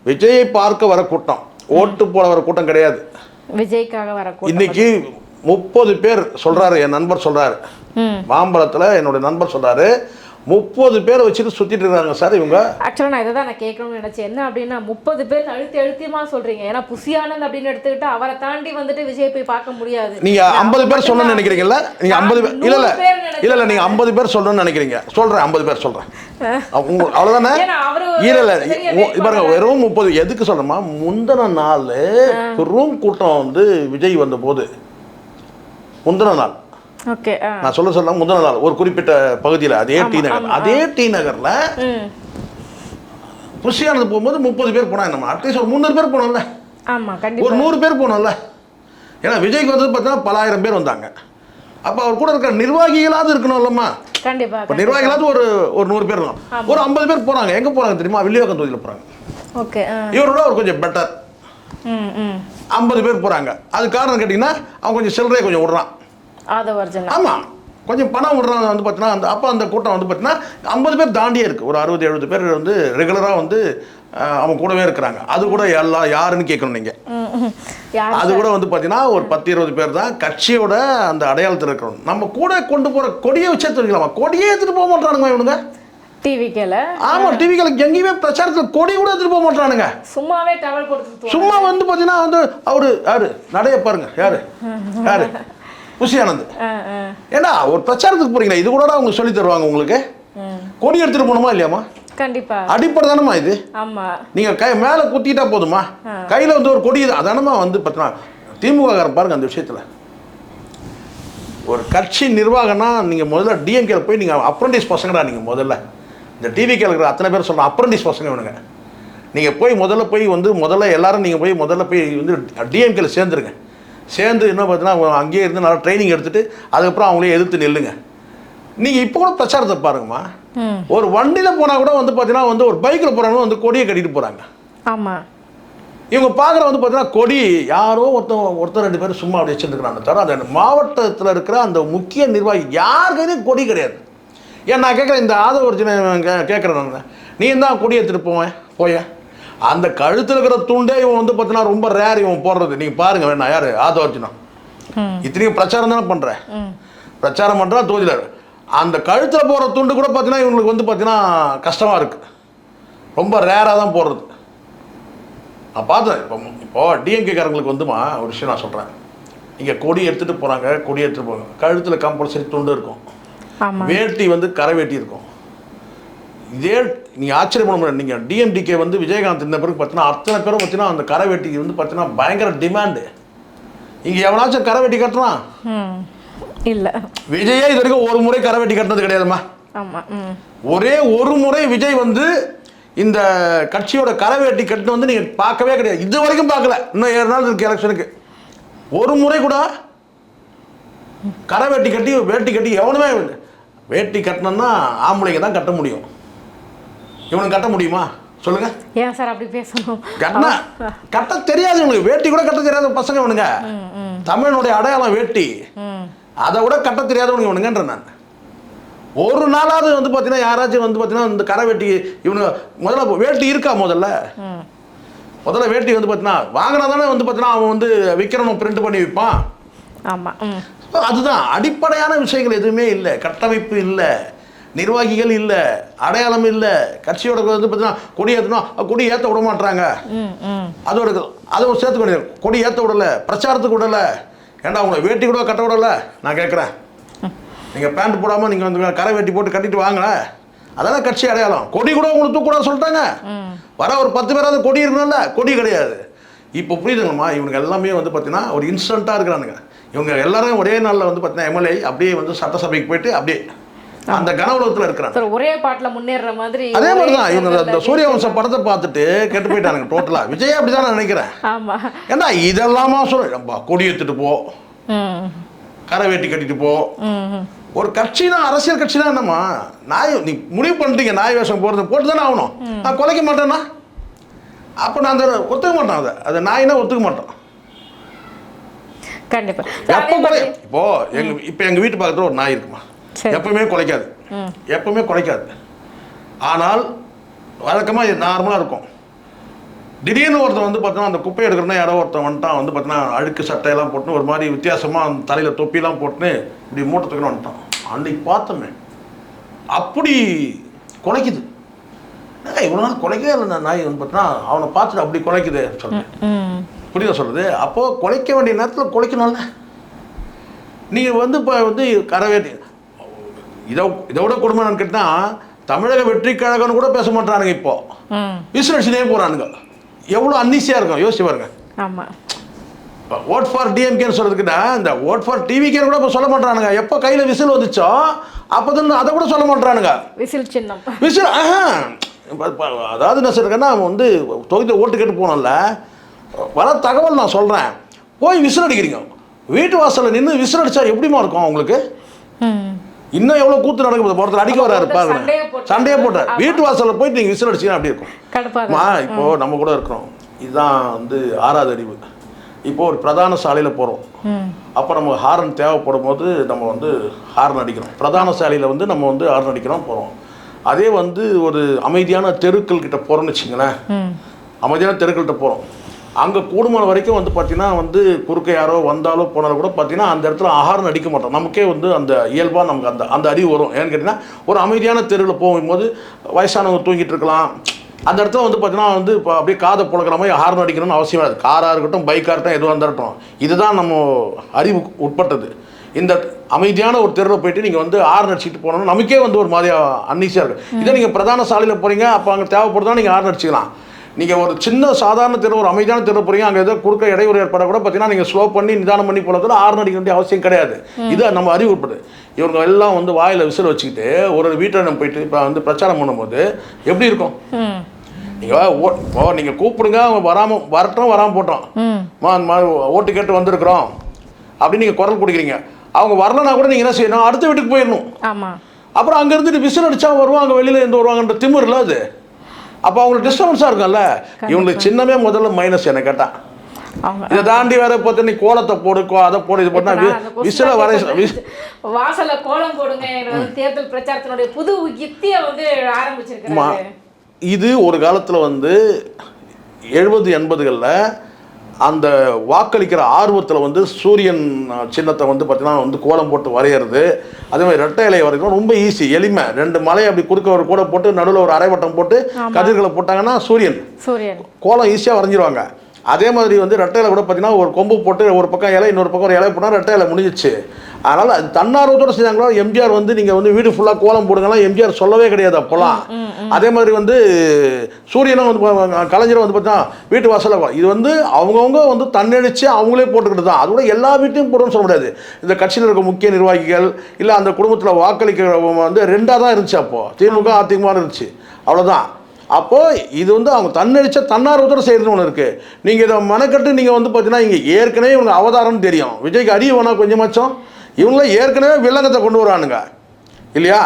விஜயை பார்க்க வர கூட்டம், ஓட்டு போட வர கூட்டம் கிடையாது. விஜய்க்காக வர கூட்டம். இன்னைக்கு 30 பேர் சொல்கிறாரு, என் நண்பர் சொல்கிறாரு, மாம்பழத்தில் என்னுடைய நண்பர் சொல்கிறாரு, 30 பேரை வச்சுட்டு சுற்றிட்டு இருக்காங்க சார் இவங்க. ஆக்சுவலாக நான் இதை தான் நான் கேட்கணும்னு நினச்சேன். என்ன அப்படின்னா 30 பேர் அழுத்தியமாக சொல்கிறீங்க. ஏன்னா புசி ஆனந்த் அப்படின்னு எடுத்துக்கிட்டு அவரை தாண்டி வந்துட்டு விஜய் போய் பார்க்க முடியாது. நீங்கள் 50 பேர் சொல்லணும்னு நினைக்கிறீங்கல்ல? நீங்கள் 50 பேர் இல்லை நீங்கள் 50 பேர் சொல்லணும்னு நினைக்கிறீங்க. சொல்கிறேன் 50 பேர் சொல்கிறேன். அவ்வளோதானே? இல்லை பாருங்க, வெறும் 30. எதுக்கு சொல்கிறேம்மா, முந்தின நாள் பெரும் கூட்டம் வந்து விஜய் வந்த போது முந்தின நாள் நான் சொல்ல முந்தின நாள் ஒரு குறிப்பிட்ட பகுதியில் அதே டி நகர்ல புஷியானது போகும்போது 30 பேர் போனா நம்ம அட்லீஸ்ட் ஒரு 300 பேர் போனோம்ல, ஒரு 100 பேர் போனோம்ல. ஏன்னா விஜய்க்கு வந்து பார்த்தீங்கன்னா பல ஆயிரம் பேர் வந்தாங்க. அப்போ அவர் கூட இருக்கிற நிர்வாகிகளாவது இருக்கணும்லம்மா. கண்டிப்பா இப்போ நிர்வாகிகளாவது ஒரு 100 பேர் இருக்கும். ஒரு 50 பேர் போறாங்க. எங்க போறாங்க தெரியுமா? வில்லிவாக்கம் தொகுதியில் போறாங்க. இவரோட ஒரு கொஞ்சம் பெட்டர் 50 பேர் போறாங்க. அது காரணம் கேட்டீங்கன்னா அவன் கொஞ்சம் சில்லறையை கொஞ்சம் விடுறான். ஆமாம், கொஞ்சம் பணம் விடுறாங்க வந்து பார்த்தீங்கன்னா. அப்போ அந்த கூட்டம் வந்து பார்த்தீங்கன்னா 50 பேர் தாண்டியே இருக்குது. ஒரு 60-70 பேர் வந்து ரெகுலராக வந்து அவங்க கூடவே இருக்கிறாங்க. அது கூட யாருன்னு கேட்கணும் நீங்கள். அது கூட வந்து பார்த்தீங்கன்னா ஒரு 10-20 பேர் தான் கட்சியோட அந்த அடையாளத்தில் இருக்கிறோம். நம்ம கூட கொண்டு போகிற கொடியை வச்சு எடுத்துக்கலாமா? கொடியே எடுத்துகிட்டு போக மாட்டானுங்க இவனுங்க. டிவிக்கல எங்கேயுமே பிரச்சாரத்தில் கொடி கூட எடுத்துட்டு போக மாட்டானுங்க. சும்மாவே டவல் போட்டு சும்மா வந்து பார்த்தீங்கன்னா வந்து அவரு யாரு நடைய பாருங்க, யாரு புஷி ஆனந்த். ஏன்னா ஒரு பிரச்சாரத்துக்கு போறீங்களா, இது கூட அவங்க சொல்லி தருவாங்க உங்களுக்கு. கொடி எடுத்துட்டு போகணுமா இல்லையாமா? கண்டிப்பா அடிப்படை தானமா இது. ஆமா, நீங்க கை மேல குத்திட்டா போதுமா? கையில வந்து ஒரு கொடி அதானமா வந்து பார்த்தீங்கன்னா திமுக பாருங்க அந்த விஷயத்துல. ஒரு கட்சி நிர்வாகம்னா நீங்க முதல்ல டிஎம்கேல போய் நீங்க அப்ரண்டிஸ் பசங்கடா. நீங்க முதல்ல இந்த டிவிகேல இருக்கிற அத்தனை பேர் சொல்ல அப்ரண்டிஸ் பசங்க வேணுங்க. நீங்க போய் முதல்ல எல்லாரும் நீங்க போய் வந்து டிஎம்கேல சேர்ந்துருங்க. சேர்ந்து என்ன பார்த்தீங்கன்னா அங்கேயே இருந்து நல்லா ட்ரைனிங் எடுத்துட்டு அதுக்கப்புறம் அவங்களே எதிர்த்து நில்லுங்க. நீங்கள் இப்போ கூட பிரச்சாரத்தை பாருங்கம்மா. ஒரு வண்டியில் போனால் கூட வந்து பார்த்தீங்கன்னா வந்து ஒரு பைக்கில் போகிறாங்க வந்து கொடியை கட்டிட்டு போகிறாங்க. ஆமாம், இவங்க பார்க்குற வந்து பார்த்தீங்கன்னா கொடி யாரோ ஒருத்தர் 2 பேர் சும்மா அப்படி வச்சுருந்துக்கிறாங்க தவிர அந்த மாவட்டத்தில் இருக்கிற அந்த முக்கிய நிர்வாகி யார் கையிலையும் கொடி கிடையாது. ஏன் நான் கேட்குறேன், இந்த ஆதவர்ஜனை கேட்குறேன் நான், நீ தான் கொடி எடுத்துகிட்டு போய அந்த கழுத்தில் இருக்கிற துண்டே இவன் வந்து பார்த்தீங்கன்னா ரொம்ப ரேர் இவன் போடுறது. நீங்கள் பாருங்க வேணா யார் ஆதவர்ஜனா இத்தனையும் பிரச்சாரம் தானே பண்ணுறேன், பிரச்சாரம் பண்ணுறான் தொகுதியில். அந்த கழுத்தில் போகிற துண்டு கூட பார்த்தீங்கன்னா இவங்களுக்கு வந்து பார்த்தீங்கன்னா கஷ்டமாக இருக்குது. ரொம்ப ரேராக தான் போடுறது. நான் பார்த்தேன். இப்போ டிஎம்கேக்காரங்களுக்கு வந்துமா ஒரு விஷயம் நான் சொல்கிறேன். இங்கே கொடி எடுத்துகிட்டு போகிறாங்க, கொடி எடுத்துகிட்டு போகிறாங்க, கழுத்தில் கம்பல்சரி துண்டு இருக்கும், வேட்டி வந்து கரை வேட்டி இருக்கும். இதே நீங்கள் ஆச்சரியம் பண்ண முடியாது. நீங்கள் டிஎம்டிகே வந்து விஜயகாந்த் இந்த பிறகு பார்த்தீங்கன்னா அத்தனை பேரும் பார்த்தீங்கன்னா அந்த கரை வேட்டிக்கு வந்து பார்த்தீங்கன்னா பயங்கர டிமாண்டு. இங்கே எவனாச்சும் கரை வெட்டி கட்டுறான் இல்லை. விஜயே இது வரைக்கும் ஒரு முறை கரை வெட்டி கட்டினது கிடையாதுமா. ஒரே ஒரு முறை விஜய் வந்து இந்த கட்சியோட கரை வெட்டி கட்டின வந்து நீங்கள் பார்க்கவே கிடையாது. இது வரைக்கும் பார்க்கல. இன்னும் 7 நாள் இருக்கு எலெக்ஷனுக்கு. ஒரு முறை கூட கரை வெட்டி கட்டி எவனுமே வேட்டி கட்டணும்னா ஆம்பளைங்க தான் கட்ட முடியும். இவனுக்கு கட்ட முடியுமா சொல்லுங்க? ஏன் சார் அப்படி பேசணும்? கட்ட தெரியாது இவங்களுக்கு. வேட்டி கூட கட்ட தெரியாத பசங்க இவனுங்க. தமிழனுடைய அடையாளம் வேட்டி, அதை விட கட்ட தெரியாதவனுங்க இவனுங்கன்ற நான். ஒரு நாளாவது வந்து பார்த்தீங்கன்னா யாராச்சும் வந்து பார்த்தீங்கன்னா இந்த கரை வெட்டி இவனுங்க முதல்ல வேட்டி இருக்கா? முதல்ல வேட்டி வந்து பார்த்தீங்கன்னா வாங்கினா தானே வந்து பார்த்தீங்கன்னா அவன் வந்து விற்கிறவன் பிரிண்ட் பண்ணி விற்பான். ஆமாம், அதுதான் அடிப்படையான விஷயங்கள் எதுவுமே இல்லை. கட்டமைப்பு இல்லை, நிர்வாகிகள் இல்லை, அடையாளம் இல்லை. கட்சியோட வந்து பார்த்தீங்கன்னா கொடி ஏற்றணும், கொடி ஏற்ற விட மாட்டாங்க. அதோட அதை ஒரு சேர்த்து கொடி கொடி ஏற்ற விடலை, பிரச்சாரத்துக்கு விடலை. ஏன்டா உங்களை வேட்டி கூட கட்ட விடலை? நான் கேட்குறேன், நீங்கள் பேண்ட் போடாமல் நீங்கள் வந்து கரை வேட்டி போட்டு கட்டிட்டு வாங்களேன், அதெல்லாம் கட்சி அடையாளம். கொடி கூட உங்களுக்கு தூக்கூடாது சொல்லிட்டாங்க. வர ஒரு 10 பேராவது கொடி இருக்கணும்ல, கொடி கிடையாது. இப்போ புரியுதுங்கம்மா, இவங்க எல்லாமே வந்து பார்த்தீங்கன்னா ஒரு இன்ஸ்டண்ட்டாக இருக்கிறானுங்க. இவங்க எல்லாரும் ஒரே நாளில் வந்து பார்த்தீங்கன்னா எம்எல்ஏ அப்படியே வந்து சட்டசபைக்கு போயிட்டு அப்படியே அந்த கன உலகத்தில் இருக்கிறாங்க. ஒரே பாட்டில் முன்னேற மாதிரி. அதே மாதிரி தான் இவங்க இந்த சூரியவம்சம் படத்தை பார்த்துட்டு கெட்டு போயிட்டானுங்க டோட்டலாக. விஜய் அப்படி தான் நான் நினைக்கிறேன். ஆமாம், ஏன்னா இதெல்லாமா சொல்ல கொடி எடுத்துட்டு போ, கரை வேட்டி கட்டிட்டு போ. ஒரு கட்சினா அரசியல் கட்சினா என்னம்மா, நாய் நீ முடிவு பண்ணிட்டீங்க நாய் வேஷம் போகிறது போட்டு தானே ஆகணும். நான் குலைக்க மாட்டேன்னா அப்போ நான் அந்த ஒத்துக்க மாட்டேன். அதை நாயினா ஒத்துக்க மாட்டோம். கண்டிப்பா. இப்போ எங்க வீட்டு பக்கத்துல ஒரு நாய் இருக்குமா, எப்பவுமே குலைக்காது, எப்பவுமே குலைக்காது. ஆனால் வழக்கமாக நார்மலாக இருக்கும். திடீர்னு ஒருத்தன் வந்து பார்த்தோன்னா அந்த குப்பை எடுக்கிறனா யாரோ ஒருத்தன் வந்துட்டான், வந்து பார்த்தீங்கன்னா அழுக்கு சட்டையெல்லாம் போட்டுன்னு ஒரு மாதிரி வித்தியாசமாக அந்த தலையில் தொப்பிலாம் போட்டுன்னு இப்படி மூட்டத்துக்குன்னு வந்துட்டான். அன்னைக்கு பார்த்தோமே அப்படி குலைக்குது. இவ்வளோ நாள் குலைக்கவே இல்லை நாய் வந்து பார்த்தீங்கன்னா அவனை பார்த்துட்டு அப்படி குலைக்குது சொல்கிறேன். புரியுதா சொல்கிறது? அப்போது குலைக்க வேண்டிய நேரத்தில் குலைக்கணும்ல. நீங்கள் வந்து இப்போ வந்து கரவேட்டி இதை விட கொடுமை நான் கேட்டால் தமிழக வெற்றி கழகம்னு கூட பேச மாட்டானுங்க. இப்போ விசிலடிச்சுனே போகிறானுங்க. எவ்வளோ அன்னீசியாக இருக்கும் யோசிச்சு பாருங்க. ஆமாம், ஓட் ஃபார் டிஎம்கேன்னு சொல்கிறதுக்குன்னா இந்த ஓட் ஃபார் டிவிகேன்னு கூட இப்போ சொல்ல மாட்டானுங்க. எப்போ கையில் விசில் வந்துச்சோ அப்போ தான் அதை கூட சொல்ல மாட்டானுங்க. விசில் சின்னம் விசில் அதாவது என்ன சொல்கிறேன்னா வந்து தொகுதியில் ஓட்டு கேட்டு போனோம்ல, வர தகவல் நான் சொல்கிறேன். போய் விசில் அடிக்கிறீங்க, வீட்டு வாசலில் நின்று விசில் அடித்தா எப்படிமா இருக்கும் அவங்களுக்கு? இன்னும் எவ்வளோ கூத்து நடக்கும். ஒருத்தர் அடிக்க வராரு பாருங்க, சண்டையே போட்டார். வீட்டு வாசலில் போயிட்டு நீங்கள் விசில் அடிச்சீங்கன்னா அப்படி இருக்கும். இப்போது நம்ம கூட இருக்கிறோம், இதுதான் வந்து 6வது அறிவு. இப்போ ஒரு பிரதான சாலையில் போகிறோம், அப்போ நம்ம ஹாரன் தேவைப்படும் போது நம்ம வந்து ஹாரன் அடிக்கிறோம். பிரதான சாலையில் வந்து நம்ம வந்து ஹாரன் அடிக்கிறோம் போகிறோம். அதே வந்து ஒரு அமைதியான தெருக்கள் கிட்ட போகிறோம்னு வச்சுங்களேன், அமைதியான தெருக்கள்கிட்ட போகிறோம், அங்கே கூடுமான வரைக்கும் வந்து பார்த்தீங்கன்னா வந்து குறுக்க யாரோ வந்தாலோ போனாலும் கூட பார்த்தீங்கன்னா அந்த இடத்துல ஹாரன் அடிக்க மாட்டோம். நமக்கே வந்து அந்த இயல்பாக நமக்கு அந்த அறிவு வரும். ஏன்னு கேட்டிங்கன்னா ஒரு அமைதியான தெருவில் போகும்போது வயசானவங்க தூங்கிட்டு இருக்கலாம், அந்த இடத்துல வந்து பார்த்தீங்கன்னா வந்து இப்போ அப்படியே காதை புழக்கிற மாதிரி ஹார்ன் அடிக்கணும்னு அவசியம் இல்லை. காராக இருக்கட்டும், பைக்காக இருக்கட்டும், எதுவாக இருந்தாலும் இதுதான் நம்ம அறிவு உட்பட்டது. இந்த அமைதியான ஒரு தெருவில் போயிட்டு நீங்கள் வந்து ஹார்ன் அடிச்சுட்டு போனோம்னா நமக்கே வந்து ஒரு மாதிரியாக அன்னீசியாக இருக்கும். இதே நீங்கள் பிரதான சாலையில் போகிறீங்க, அப்போ அங்கே தேவைப்படுறதா நீங்கள் ஹார்ன் அடிச்சிக்கலாம். நீங்கள் ஒரு சின்ன சாதாரண தெரு, ஒரு அமைதியான தெரு போகிறீங்க, அங்கே ஏதோ குறுக்க இடையூறு ஏற்பட கூட பார்த்தீங்கன்னா நீங்கள் ஸ்லோ பண்ணி நிதானம் பண்ணி போகிறதுல ஹார்ன் அடிக்க வேண்டிய அவசியம் கிடையாது. இது நம்ம அறிவு உட்படுது. இவங்க எல்லாம் வந்து வாயில் விசில் வச்சுக்கிட்டு ஒரு வீட்டில் நம்ம போயிட்டு இப்போ வந்து பிரச்சாரம் பண்ணும்போது எப்படி இருக்கும்? நீங்கள் கூப்பிடுங்க, அவங்க வரட்டும் போட்டோம், ஓட்டு கேட்டு வந்திருக்கிறோம் அப்படின்னு நீங்கள் குரல் கொடுக்குறீங்க. அவங்க வரலன்னா கூட நீங்கள் என்ன செய்யணும், அடுத்த வீட்டுக்கு போயிடணும். அப்புறம் அங்கே இருந்துட்டு விசில் அடித்தா வருவாங்க, வெளியில் இருந்து வருவாங்கன்ற திமிர் இல்லை அது. அப்போ அவங்களுக்கு டிஸ்டர்பன்ஸாக இருக்கும்ல. இவங்களுக்கு சின்னமே முதல்ல மைனஸ் என்ன கேட்டால். இதை தாண்டி வேற பார்த்து நீ கோலத்தை போடு, அதை போடு, இது போட்டா விசில வரை வாசல்ல கோலம் போடுங்க. தேர்தல் பிரச்சாரத்தினுடைய புது யுக்தியை வந்து ஆரம்பிச்சிருக்காங்க. இது ஒரு காலத்தில் வந்து 70-80களில் அந்த வாக்களிக்கிற ஆர்வத்தில் வந்து சூரியன் சின்னத்தை வந்து பார்த்தீங்கன்னா வந்து கோலம் போட்டு வரைகிறது, அதே மாதிரி ரெட்டை இலையை வரைக்கும் ரொம்ப ஈஸி, எளிமை. 2 மலையை அப்படி குறுக்க ஒரு கூட போட்டு நடுவில் ஒரு அரைவட்டம் போட்டு கதிர்களை போட்டாங்கன்னா சூரியன் கோலம் ஈஸியாக வரைஞ்சிருவாங்க. அதே மாதிரி வந்து ரெட்டையில கூட பார்த்தீங்கன்னா ஒரு கொம்பு போட்டு ஒரு பக்கம் இலை, இன்னொரு பக்கம் ஒரு இலை போட்டால் ரெட்டையில முடிஞ்சிச்சு. அதனால் அது தன்னார்வத்தோடு செஞ்சாங்களோ. எம்ஜிஆர் வந்து நீங்கள் வந்து வீடு ஃபுல்லாக கோலம் போடுங்கலாம் எம்ஜிஆர் சொல்லவே கிடையாது அப்போலாம். அதே மாதிரி வந்து சூரியனும் வந்து கலைஞரும் வந்து பார்த்தீங்கன்னா வீட்டு வாசலில் இது வந்து அவங்கவுங்க வந்து தன்னெடுத்து அவங்களே போட்டுக்கிட்டு தான். அது கூட எல்லா வீட்டையும் போடணும்னு சொல்ல முடியாது. இந்த கட்சியில் இருக்க முக்கிய நிர்வாகிகள் இல்லை அந்த குடும்பத்தில் வாக்களிக்க வந்து 2ஆக தான் இருந்துச்சு. அப்போது திமுக அதிமுக இருந்துச்சு, அவ்வளோதான். அப்போது இது வந்து அவங்க தன்னடிச்ச தன்னார்வத்தோடு செய்யணும்னு ஒன்று இருக்குது. நீங்கள் இதை மனக்கட்டு நீங்கள் வந்து பார்த்தீங்கன்னா இங்கே ஏற்கனவே இவங்க அவதாரம்னு தெரியும். விஜய்க்கு அடி வேணால் கொஞ்சமாச்சும், இவங்களாம் ஏற்கனவே வில்லங்கத்தை கொண்டு வரானுங்க இல்லையா?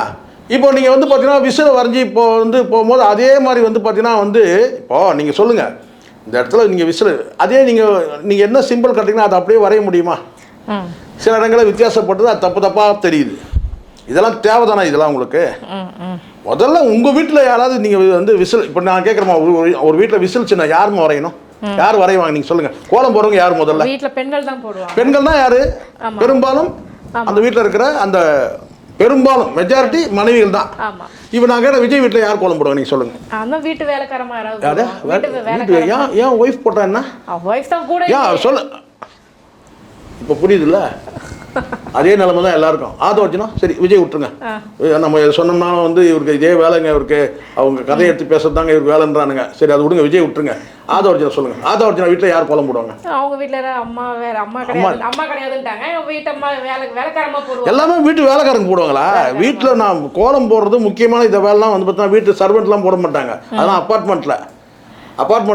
இப்போ நீங்கள் வந்து பார்த்தீங்கன்னா விசில் வரைஞ்சி இப்போ வந்து போகும்போது அதே மாதிரி வந்து பார்த்தீங்கன்னா வந்து இப்போது நீங்கள் சொல்லுங்கள், இந்த இடத்துல நீங்கள் விசில் அதே நீங்கள் என்ன சிம்பிள் கட்டிங்கன்னா அதை அப்படியே வரைய முடியுமா? சில இடங்களில் வித்தியாசப்பட்டது, அது தப்பாக தெரியுது. இதெல்லாம் தேவைதானா? இதெல்லாம் உங்களுக்கு முதல்ல உங்கள் வீட்டில் யாராவது நீங்கள் வந்து விசில் இப்போ நான் கேட்குறேமா, ஒரு வீட்டில் விசில் சின்ன யாருமா வரையணும்? யார் வரைவாங்க நீங்கள் சொல்லுங்கள். கோலம் போடுறவங்க யார்? முதல்ல வீட்டில் பெண்கள் தான் போடுவாங்க. பெண்கள் தான் யார்? பெரும்பாலும் அந்த வீட்டில் இருக்கிற அந்த பெரும்பாலும் மெஜாரிட்டி மனைவிகள் தான். ஆமா. இப்போ நான் கேட்ட விஜய் வீட்டில் யார் கோலம் போடுவாங்க நீங்கள் சொல்லுங்கள். அதான் வீட்டு வேலைக்காரமா யாராவது யாரு ஏன் ஒய்ஃப் போட்டா என்ன ஒய்ஃப் தான் கூட ஏன் சொல்லு இப்போ புரியுதுல்ல. அதே நிலைமை தான் எல்லாருக்கும். ஆதவர்ஜனா சரி விஜய் விட்டுருங்க, நம்ம சொன்னோம்னா வந்து இவருக்கு இதே வேலைங்க, இவருக்கு அவங்க கதையை எடுத்து பேசுறதாங்க இவருக்கு வேலைன்றானுங்க. சரி அது விடுங்க, விஜய் விட்டுருங்க. ஆதவர்ஜனா சொல்லுங்க. ஆதவர்ஜனா வீட்டில் யார் கோலம் போடுவாங்க? அவங்க வீட்டில் அம்மா கிடையாதுன்ட்டாங்க. வீட்டு அம்மா வேலைக்காரமா போடுவாங்க. எல்லாமே வீட்டு வேலைக்காரங்க போடுவாங்களா? வீட்டில் நான் கோலம் போடுறது முக்கியமான இந்த வேலைலாம் வந்து பார்த்தா வீட்டு சர்வெண்ட்லாம் போட மாட்டாங்க. அதெல்லாம் அப்பார்ட்மெண்ட்டில்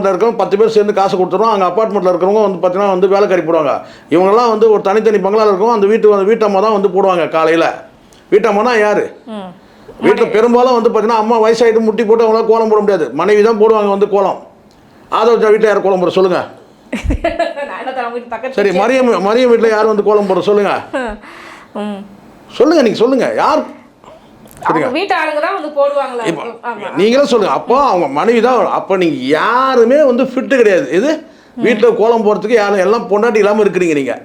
இருக்கவங்க 10 பேர் சேர்ந்து காசு கொடுத்துருவோம். அங்கே அப்பார்ட்மெண்ட்டில் இருக்கிறவங்க வந்து பார்த்தீங்கன்னா வந்து வேலைக்காரி போடுவாங்க. இவங்கெல்லாம் வந்து ஒரு தனித்தனி பங்களாவில் இருக்கும். அந்த வீட்டம்மா தான் வந்து போடுவாங்க காலையில். வீட்டம்மானா யார்? வீட்டில் பெரும்பாலும் வந்து பார்த்தீங்கன்னா அம்மா வயசாகிட்டு முட்டி போட்டு அவங்களால கோலம் போட முடியாது. மனைவி தான் போடுவாங்க வந்து கோலம். ஆதவர்ஜனா வீட்டில் யார் கோலம் போட சொல்லுங்க. சரி மரியம் வீட்டில் யார் வந்து கோலம் போட சொல்லுங்க. சொல்லுங்க, நீங்கள் சொல்லுங்க யார்? நீங்களும் சொல்லுங்க. அப்போ அவங்க மனைவி தான். அப்போ நீங்க யாருமே வந்து ஃபிட்டு கிடையாது. இது வீட்டில் கோலம் போறதுக்கு யாரும் எல்லாம் பொண்டாட்டி இல்லாமல் இருக்கிறீங்க நீங்க.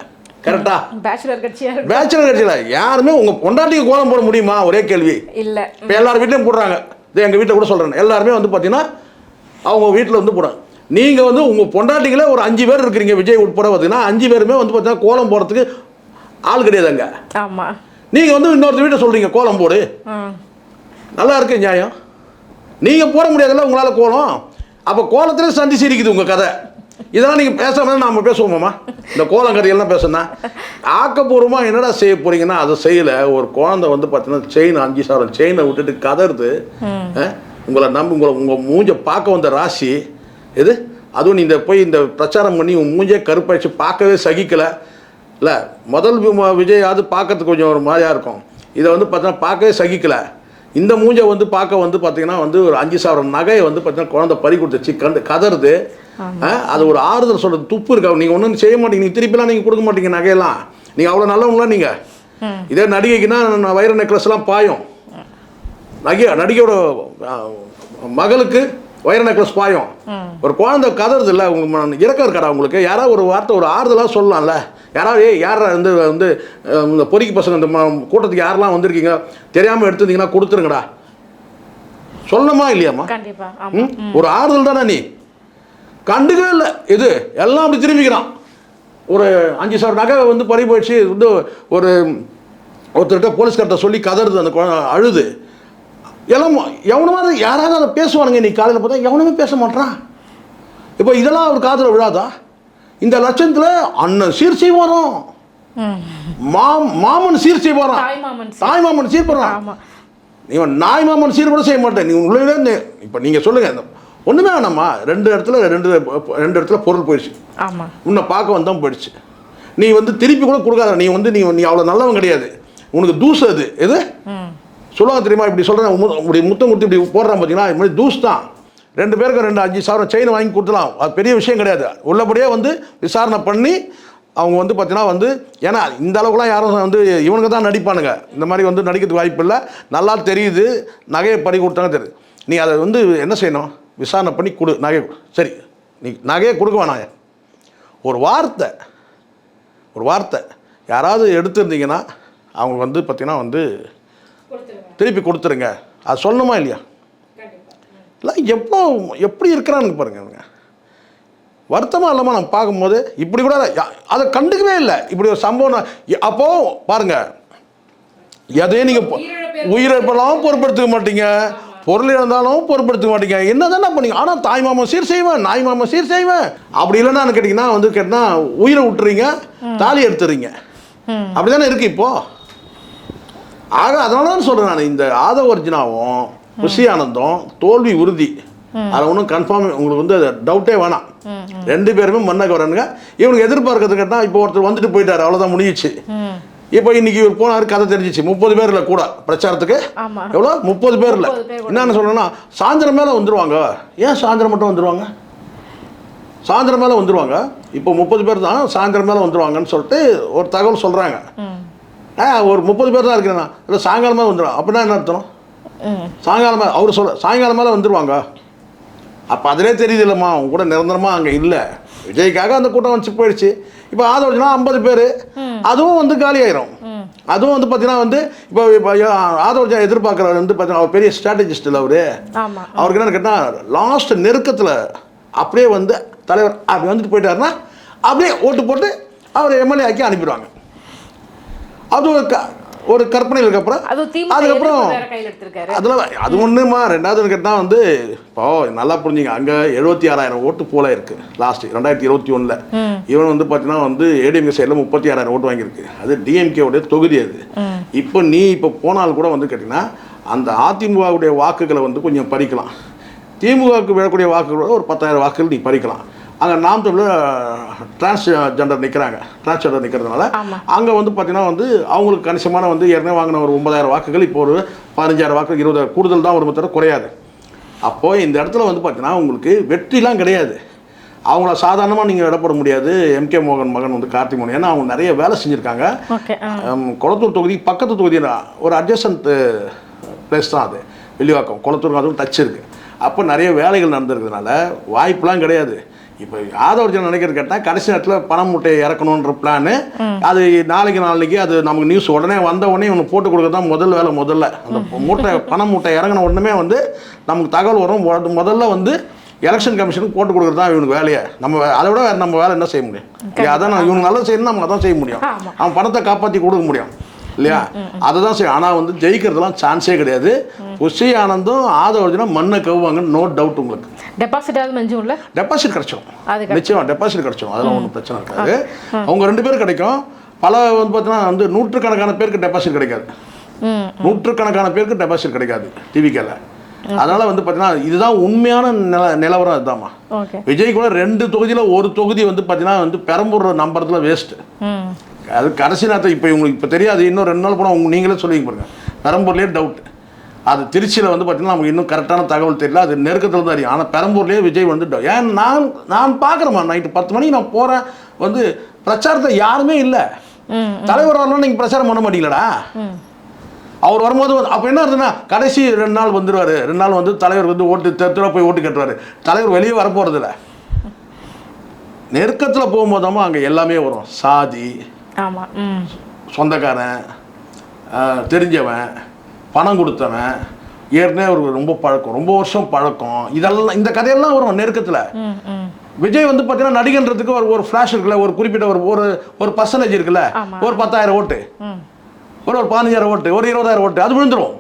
கரெக்டா? பேச்சுலர் கட்சியில யாருமே உங்க பொண்டாட்டிக்கு கோலம் போட முடியுமா? ஒரே கேள்வி இல்ல. இப்போ எல்லார் வீட்லையும் போடுறாங்க. இது எங்க வீட்டில் கூட சொல்றேன். எல்லாருமே வந்து பார்த்தீங்கன்னா அவங்க வீட்டில் வந்து போடுறாங்க. நீங்க வந்து உங்க பொண்டாட்டிகளே ஒரு 5 பேர் இருக்கிறீங்க, விஜய் உட்பட பார்த்தீங்கன்னா 5 பேருமே வந்து பார்த்தீங்கன்னா கோலம் போடுறதுக்கு ஆள் கிடையாதுங்க. ஆமா. நீங்கள் வந்து இன்னொருத்த வீட்டை சொல்கிறீங்க கோலம் போடு. நல்லா இருக்கு நியாயம். நீங்கள் போட முடியாதுல்ல உங்களால் கோலம். அப்போ கோலத்திலே சந்தி சிரிக்குது உங்கள் கதை. இதெல்லாம் நீங்கள் பேசாமல் நாம் பேசுவோமாம்மா? இந்த கோலம் கதையெல்லாம் பேசுனா ஆக்கப்பூர்வமாக என்னடா செய்ய போகிறீங்கன்னா அதை செய்யலை. ஒரு குழந்தை வந்து பார்த்தீங்கன்னா செயின் 5,000 செயினை விட்டுட்டு கதறுது. உங்களை உங்கள் மூஞ்சை பார்க்க வந்த ராசி எது? அதுவும் நீ போய் இந்த பிரச்சாரம் பண்ணி உங்கள் மூஞ்சே கருப்பாயிடுச்சு, பார்க்கவே சகிக்கலை இல்லை. முதல் விஜயாவது பார்க்கறதுக்கு கொஞ்சம் ஒரு மாதிரியாக இருக்கும். இதை வந்து பார்த்தீங்கன்னா பார்க்கவே சகிக்கலை. இந்த மூஞ்சை வந்து பார்க்க வந்து பார்த்தீங்கன்னா வந்து ஒரு 5,000 நகையை வந்து பார்த்தீங்கன்னா குழந்தை பறி கொடுத்துச்சு, கதறுது. அது ஒரு ஆறுதல் சொல்கிறது துப்பு இருக்கா? நீங்கள் ஒன்றும் செய்ய மாட்டீங்க. நீங்கள் திருப்பிலாம் நீங்கள் கொடுக்க மாட்டீங்க நகையெல்லாம். நீங்கள் அவ்வளோ நல்லவங்களா? நீங்கள் இதே நடிகைக்குன்னா வைர நெக்லஸ்லாம் பாயும். நடிகையோட மகளுக்கு வைர நெக்லஸ் பாயும். ஒரு குழந்தை கதறது இல்லை. உங்களுக்கு இறக்கம் இருக்காடா? உங்களுக்கு யாராவது ஒரு வார்த்தை ஒரு ஆறுதலாக சொல்லலாம்ல. யாராவது யாரா வந்து இந்த பொறிக்கு பசங்க இந்த கூட்டத்துக்கு யாரெல்லாம் வந்திருக்கீங்க தெரியாமல் எடுத்துருந்தீங்கன்னா கொடுத்துருங்கடா சொல்லணுமா இல்லையாம்மா? ஒரு ஆறுதல் தானே. நீ கண்டுக்கவே இல்லை. இது எல்லாம் அப்படி திரும்பிக்கிறான். ஒரு 5,000 நகை வந்து பறி போயிடுச்சு. வந்து ஒருத்தர்கிட்ட போலீஸ்கார்ட்ட சொல்லி கதறுது அந்த குழந்தை, அழுது. எல்லாம் எவனுமாவது யாராவது அதை பேசுவானுங்க. இன்னைக்கு காலையில் பார்த்தா எவனுமே பேச மாட்டான். இப்போ இதெல்லாம் அவர் காதில் விழாதா? இந்த லட்சத்தில் அண்ணன் சீர் செய்வாராம், மாமன் சீர் செய்வாராம், தாய் மாமன் சீர் பண்ணுறான். இவன் நாய் மாமன் சீர் கூட செய்ய மாட்டேன். நீ உள்ளே இப்போ நீங்கள் சொல்லுங்கள். ஒன்றுமே வேணாம்மா. ரெண்டு இடத்துல பொருள் போயிடுச்சு. உன்னை பார்க்க வந்தால் போயிடுச்சு. நீ வந்து திருப்பி கூட கொடுக்காத. நீ வந்து நீ அவ்வளோ நல்லவன் கிடையாது. உனக்கு தூசு அது. எது சொல்லுவாங்க தெரியுமா? இப்படி சொல்கிறேன், இப்படி முத்தம் கொடுத்து இப்படி போடுறான் பார்த்தீங்கன்னா, இது மாதிரி தூஸ் தான். 2 பேருக்கு 5,000 செயின் வாங்கி கொடுத்துலாம். அது பெரிய விஷயம் கிடையாது. உள்ளபடியே வந்து விசாரணை பண்ணி அவங்க வந்து பார்த்தீங்கன்னா வந்து, ஏன்னா இந்த அளவுக்குலாம் யாரும் வந்து இவனுங்க தான் நடிப்பானுங்க. இந்த மாதிரி வந்து நடிக்கிறதுக்கு வாய்ப்பு இல்லை. நல்லா தெரியுது. நகையை பறி கொடுத்தாங்க தெரியுது. நீ அதை வந்து என்ன செய்யணும்? விசாரணை பண்ணி கொடு நகையை. சரி, நீ நகையை கொடுக்க வேணாம். ஒரு வார்த்தை யாராவது எடுத்துருந்தீங்கன்னா அவங்க வந்து பார்த்தீங்கன்னா வந்து திருப்பி கொடுத்துருங்க. அது சொல்லணுமா இல்லையா? இல்லை எப்படி இருக்கிறான்னு பாருங்க. அவங்க வருத்தமாக இல்லாமல் நம்ம பார்க்கும்போது இப்படி கூட அதை கண்டுக்கவே இல்லை. இப்படி ஒரு சம்பவம் அப்போது பாருங்கள், எதையும் நீங்கள் உயிரிழப்பெல்லாம் பொருட்படுத்திக்க மாட்டீங்க, பொருள் இழந்தாலும் பொருட்படுத்திக்க மாட்டீங்க. என்ன தானே பண்ணீங்க? ஆனால் தாய் மாமன் சீர் செய்வேன், நாய் மாமன் சீர் செய்வேன். அப்படி இல்லைன்னா கேட்டிங்கன்னா வந்து கேட்டால் உயிரை விட்டுறீங்க, தாலி எடுத்துறீங்க. அப்படி தானே இருக்குது இப்போது. ஆக அதனால தான் சொல்கிறேன் நான், இந்த ஆதவர்ஜனாவும் புஷி ஆனந்தும் தோல்வி உறுதி. அதை ஒன்றும் கன்ஃபார்ம் உங்களுக்கு வந்து டவுட்டே வேணாம். 2 பேருமே மண்ணக்க வரானுங்க. இவனுக்கு எதிர்பார்க்கறது கேட்டால் இப்போ ஒருத்தர் வந்துட்டு போயிட்டார், அவ்வளோதான் முடிஞ்சிச்சு. இப்போ இன்னைக்கு இவர் போனார், கதை தெரிஞ்சிச்சு. 30 பேர் இல்லை கூட பிரச்சாரத்துக்கு. எவ்வளோ? 30 பேர் இல்லை. என்னென்னு சொல்கிறேன்னா சாயந்தரம் மேலே வந்துடுவாங்க. ஏன் சாயந்தரம் மட்டும் வந்துடுவாங்க? சாயந்தரம் மேலே வந்துடுவாங்க. இப்போ 30 பேர் தான் சாயந்தரம் மேலே வந்துடுவாங்கன்னு சொல்லிட்டு ஒரு தகவல் சொல்கிறாங்க. ஒரு 30 பேர் தான் இருக்கிறேண்ணா, இல்லை சாயங்காலம் மேலே வந்துடுவாங்க. அப்படின்னா என்ன அர்த்தம்? சாயங்காலம் மேலே அவர் சாயங்காலம் மேலே வந்துடுவாங்க. அப்போ அதிலே தெரியுது இல்லைம்மா, அவங்க கூட நிரந்தரமாக அங்கே இல்லை. விஜய்க்காக அந்த கூட்டம் வச்சு போயிடுச்சு. இப்போ ஆதவர்ஜனா 50 பேர், அதுவும் வந்து காலி ஆயிரும். அதுவும் வந்து பார்த்தீங்கன்னா வந்து இப்போ ஆதவர்ஜா எதிர்பார்க்குறவர் வந்து பார்த்தீங்கன்னா அவர் பெரிய ஸ்ட்ராட்டஜிஸ்ட் இல்லை அவரு. ஆமா. அவருக்கு என்னன்னு கேட்டால் லாஸ்ட் நெருக்கத்தில் அப்படியே வந்து தலைவர் அப்படி வந்துட்டு போயிட்டாருன்னா அப்படியே ஓட்டு போட்டு அவர் எம்எல்ஏ ஆக்கி அனுப்பிடுவாங்க. அது ஒரு கற்பனையில் இருக்கப்பறம் அதுக்கப்புறம் அதில் அது ஒன்றுமா. ரெண்டாவது கேட்டால் வந்து இப்போ நல்லா புரிஞ்சுங்க, அங்கே 76,000 ஓட்டு போல இருக்கு லாஸ்ட் 2021. இவன் வந்து பார்த்தீங்கன்னா வந்து ஏடிஎம்கே சைடில் 36,000 ஓட்டு வாங்கியிருக்கு. அது டிஎம்கேவுடைய தொகுதி. அது இப்போ போனால் கூட வந்து கேட்டிங்கன்னா அந்த அதிமுகவுடைய வாக்குகளை வந்து கொஞ்சம் பறிக்கலாம். திமுகவுக்கு விழக்கூடிய வாக்குகளோட ஒரு 10,000 வாக்குகள் நீ பறிக்கலாம். அங்கே நாம் தமிழ் டிரான்ஸ்ஜெண்டர் நிற்கிறதுனால அங்கே வந்து பார்த்தீங்கன்னா வந்து அவங்களுக்கு கணிசமான வந்து ஏற்கனவே வாங்கின ஒரு 9,000 வாக்குகள் இப்போ ஒரு 15,000 வாக்குகள் 20,000 கூடுதல் தான் ஒரு தவிர குறையாது. அப்போது இந்த இடத்துல வந்து பார்த்தீங்கன்னா உங்களுக்கு வெற்றிலாம் கிடையாது. அவங்கள சாதாரணமாக நீங்கள் இடப்பட முடியாது. எம்கே மோகன் மகன் வந்து கார்த்திக் மோகன், ஏன்னா அவங்க நிறைய வேலை செஞ்சுருக்காங்க. கொளத்தூர் தொகுதி பக்கத்து தொகுதி ஒரு அட்ஜஸ்டன்ட் பிளேஸ் தான் அது. வெளிவாக்கம் கொளத்தூர் அதுவும் டச் இருக்குது. அப்போ நிறைய வேலைகள் நடந்திருக்கிறதுனால வாய்ப்புலாம் கிடையாது. இப்போ ஆதவர்ஜன் நினைக்கிறது கேட்டால் கடைசி நேரத்தில் பணம் மூட்டையை இறக்கணுன்ற பிளானு. அது நாளைக்கு அது நமக்கு நியூஸ் உடனே வந்த உடனே இவனுக்கு போட்டு கொடுக்க தான் முதல் வேலை. முதல்ல அந்த பணம் மூட்டை இறங்கின உடனே வந்து நமக்கு தகவல் வரும். முதல்ல வந்து எலெக்ஷன் கமிஷனுக்கு போட்டு கொடுக்குறது தான் இவனுக்கு வேலையை. அதை விட நம்ம வேலை என்ன செய்ய முடியும்? அதான் இவனுக்கு நல்லா செய்யணும், நம்ம அதான் செய்ய முடியும். அவன் பணத்தை காப்பாற்றி கொடுக்க முடியும் இல்லையா? அதை தான் செய்யும். ஆனால் வந்து ஜெயிக்கிறதுலாம் சான்ஸே கிடையாது. புஷி ஆனந்தும் ஆதவர்ஜனும் மண்ணை கவுவாங்க, நோ டவுட். உங்களுக்கு டெபாசிட் கிடைச்சிடும், நிச்சயமா டெபாசிட் கிடைச்சிடும். அதெல்லாம் ஒன்றும் பிரச்சனை இருக்காது. அவங்க 2 பேரும் கிடைக்கும். பல வந்து பார்த்தீங்கன்னா வந்து நூற்றுக்கணக்கான பேருக்கு டெபாசிட் கிடைக்காது. நூற்றுக்கணக்கான பேருக்கு டெபாசிட் கிடைக்காது டிவிக்கேல. அதனால வந்து பார்த்தீங்கன்னா இதுதான் உண்மையான நிலவரம். அதுதான்மா. விஜய் கூட 2 தொகுதியில் ஒரு தொகுதி வந்து பார்த்தீங்கன்னா வந்து பெரம்பூர் நம்புறதுல வேஸ்ட்டு. அது கடைசி நேரத்தில் இப்போ உங்களுக்கு இப்போ தெரியாது, இன்னும் 2 நாள் போனால் நீங்களே சொல்லிங்க பாருங்க. பெரம்பூர்லேயே டவுட். அது திருச்சியில் வந்து பார்த்தீங்கன்னா நமக்கு இன்னும் கரெக்டான தகவல் தெரியல. அது நெருக்கத்தில் தான் அறியும். ஆனால் பெரம்பூர்லேயே விஜய் வந்து ஏன் நான் பார்க்குறேம்மா, நைட்டு 10 மணிக்கு நான் போகிறேன் வந்து பிரச்சாரத்தை யாருமே இல்லை. தலைவர் வரலாம், நீங்கள் பிரச்சாரம் பண்ண மாட்டீங்களா? அவர் வரும்போது அப்போ என்ன இருந்ததுன்னா கடைசி 2 நாள் வந்துடுவார். 2 நாள் வந்து தலைவர் வந்து ஓட்டு தெருத்துல போய் ஓட்டு கட்டுவார். தலைவர் வெளியே வரப்போகிறதில்ல. நெருக்கத்தில் போகும்போதாம்மா அங்கே எல்லாமே வரும். சாதி, சொந்தக்காரன், தெரிஞ்சவன், பணம் கொடுத்தவன், ஏற்கனவே ஒரு ரொம்ப பழக்கம், ரொம்ப வருஷம் பழக்கம், இதெல்லாம் இந்த கதையெல்லாம் வரும் நெருக்கத்தில். விஜய் வந்து பார்த்தீங்கன்னா நடிகன்றதுக்கு ஒரு ஃப்ளாஷ் இருக்குல்ல, ஒரு குறிப்பிட்ட ஒரு பர்சன்டேஜ் இருக்குல்ல, ஒரு 10,000 ஓட்டு, ஒரு 15,000 ஓட்டு, ஒரு 20,000 ஓட்டு, அது விழுந்துடும்.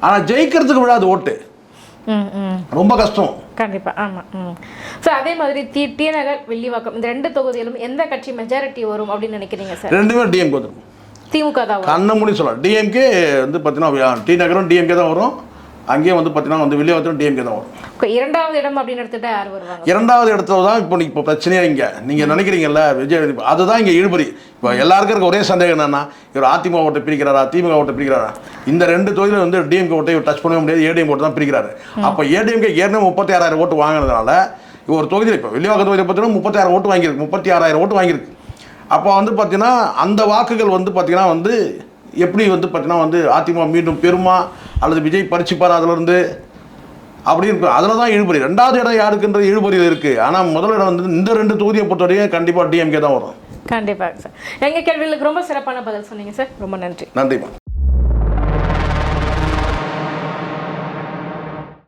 ஆனால் ஜெயிக்கிறதுக்கு விழாது ஓட்டு. ரொம்ப கஷ்டம். கண்டிப்பா. ஆமாம். சார் அதே மாதிரி டி நகர், வில்லிவாக்கம் இந்த 2 தொகுதியிலும் எந்த கட்சி மெஜாரிட்டி வரும் அப்படின்னு நினைக்கிறீங்க சார்? 2மே டிஎம்கே வந்துடும். திமுக தான் கண்ண மூடி சொல்லலாம். டிஎம்கே வந்து பார்த்தீங்கன்னா டி நகரும் டிஎம்கே தான் வரும். அங்கேயே வந்து பார்த்தீங்கன்னா வந்து வில்லிவாக்கத்திலும் டிஎம்கே தான் வரும். 2வது இடம் அப்படின்னு எடுத்துட்டா யார் வருவாங்க? 2வது இடத்துல தான் இப்போ பிரச்சனையாக இங்கே நீங்கள் நினைக்கிறீங்கல்ல விஜய், அதுதான் இங்கே இழுபறி. இப்போ எல்லாருக்கும் இருக்க ஒரே சந்தேகம் என்னன்னா, இவர் அதிமுக ஓட்டை பிரிக்கிறாரா, திமுக ஓட்டை பிரிக்கிறாரா? இந்த 2 தொகுதியில் வந்து டிஎம்கே ஓட்டை டச் பண்ணவே முடியாது. ஏடிஎம் ஓட்டு தான் பிரிக்கிறாரு. அப்போ ஏடிஎம்கே ஏற்கனவே 36,000 ஓட்டு வாங்கினதுனால ஒரு தொகுதியில் இப்போ வில்லிவாக்கம் தொகுதியில் பார்த்தீங்கன்னா 36,000 ஓட்டு வாங்கியிருக்கு, 36,000 ஓட்டு வாங்கியிருக்கு. அப்போ வந்து பார்த்தீங்கன்னா அந்த வாக்குகள் வந்து பார்த்தீங்கன்னா வந்து எப்படி வந்து பார்த்தீங்கன்னா வந்து அதிமுக மீண்டும் பெருமா அல்லது விஜய் பறிச்சுப்பார் அதிலிருந்து அப்படி இருக்கு. அதில் தான் இழுபறி. 2வது இடம் யாருக்குன்றது இழுபறியில் இருக்குது. ஆனால் முதல் இடம் வந்து இந்த 2 தொகுதியை பொறுத்தவரைக்கும் கண்டிப்பாக டிஎம்கே தான் வரும். கண்டிப்பாக சார். எங்கள் கேள்விகளுக்கு ரொம்ப சிறப்பான பதில் சொன்னீங்க சார். ரொம்ப நன்றி. நன்றிம்மா.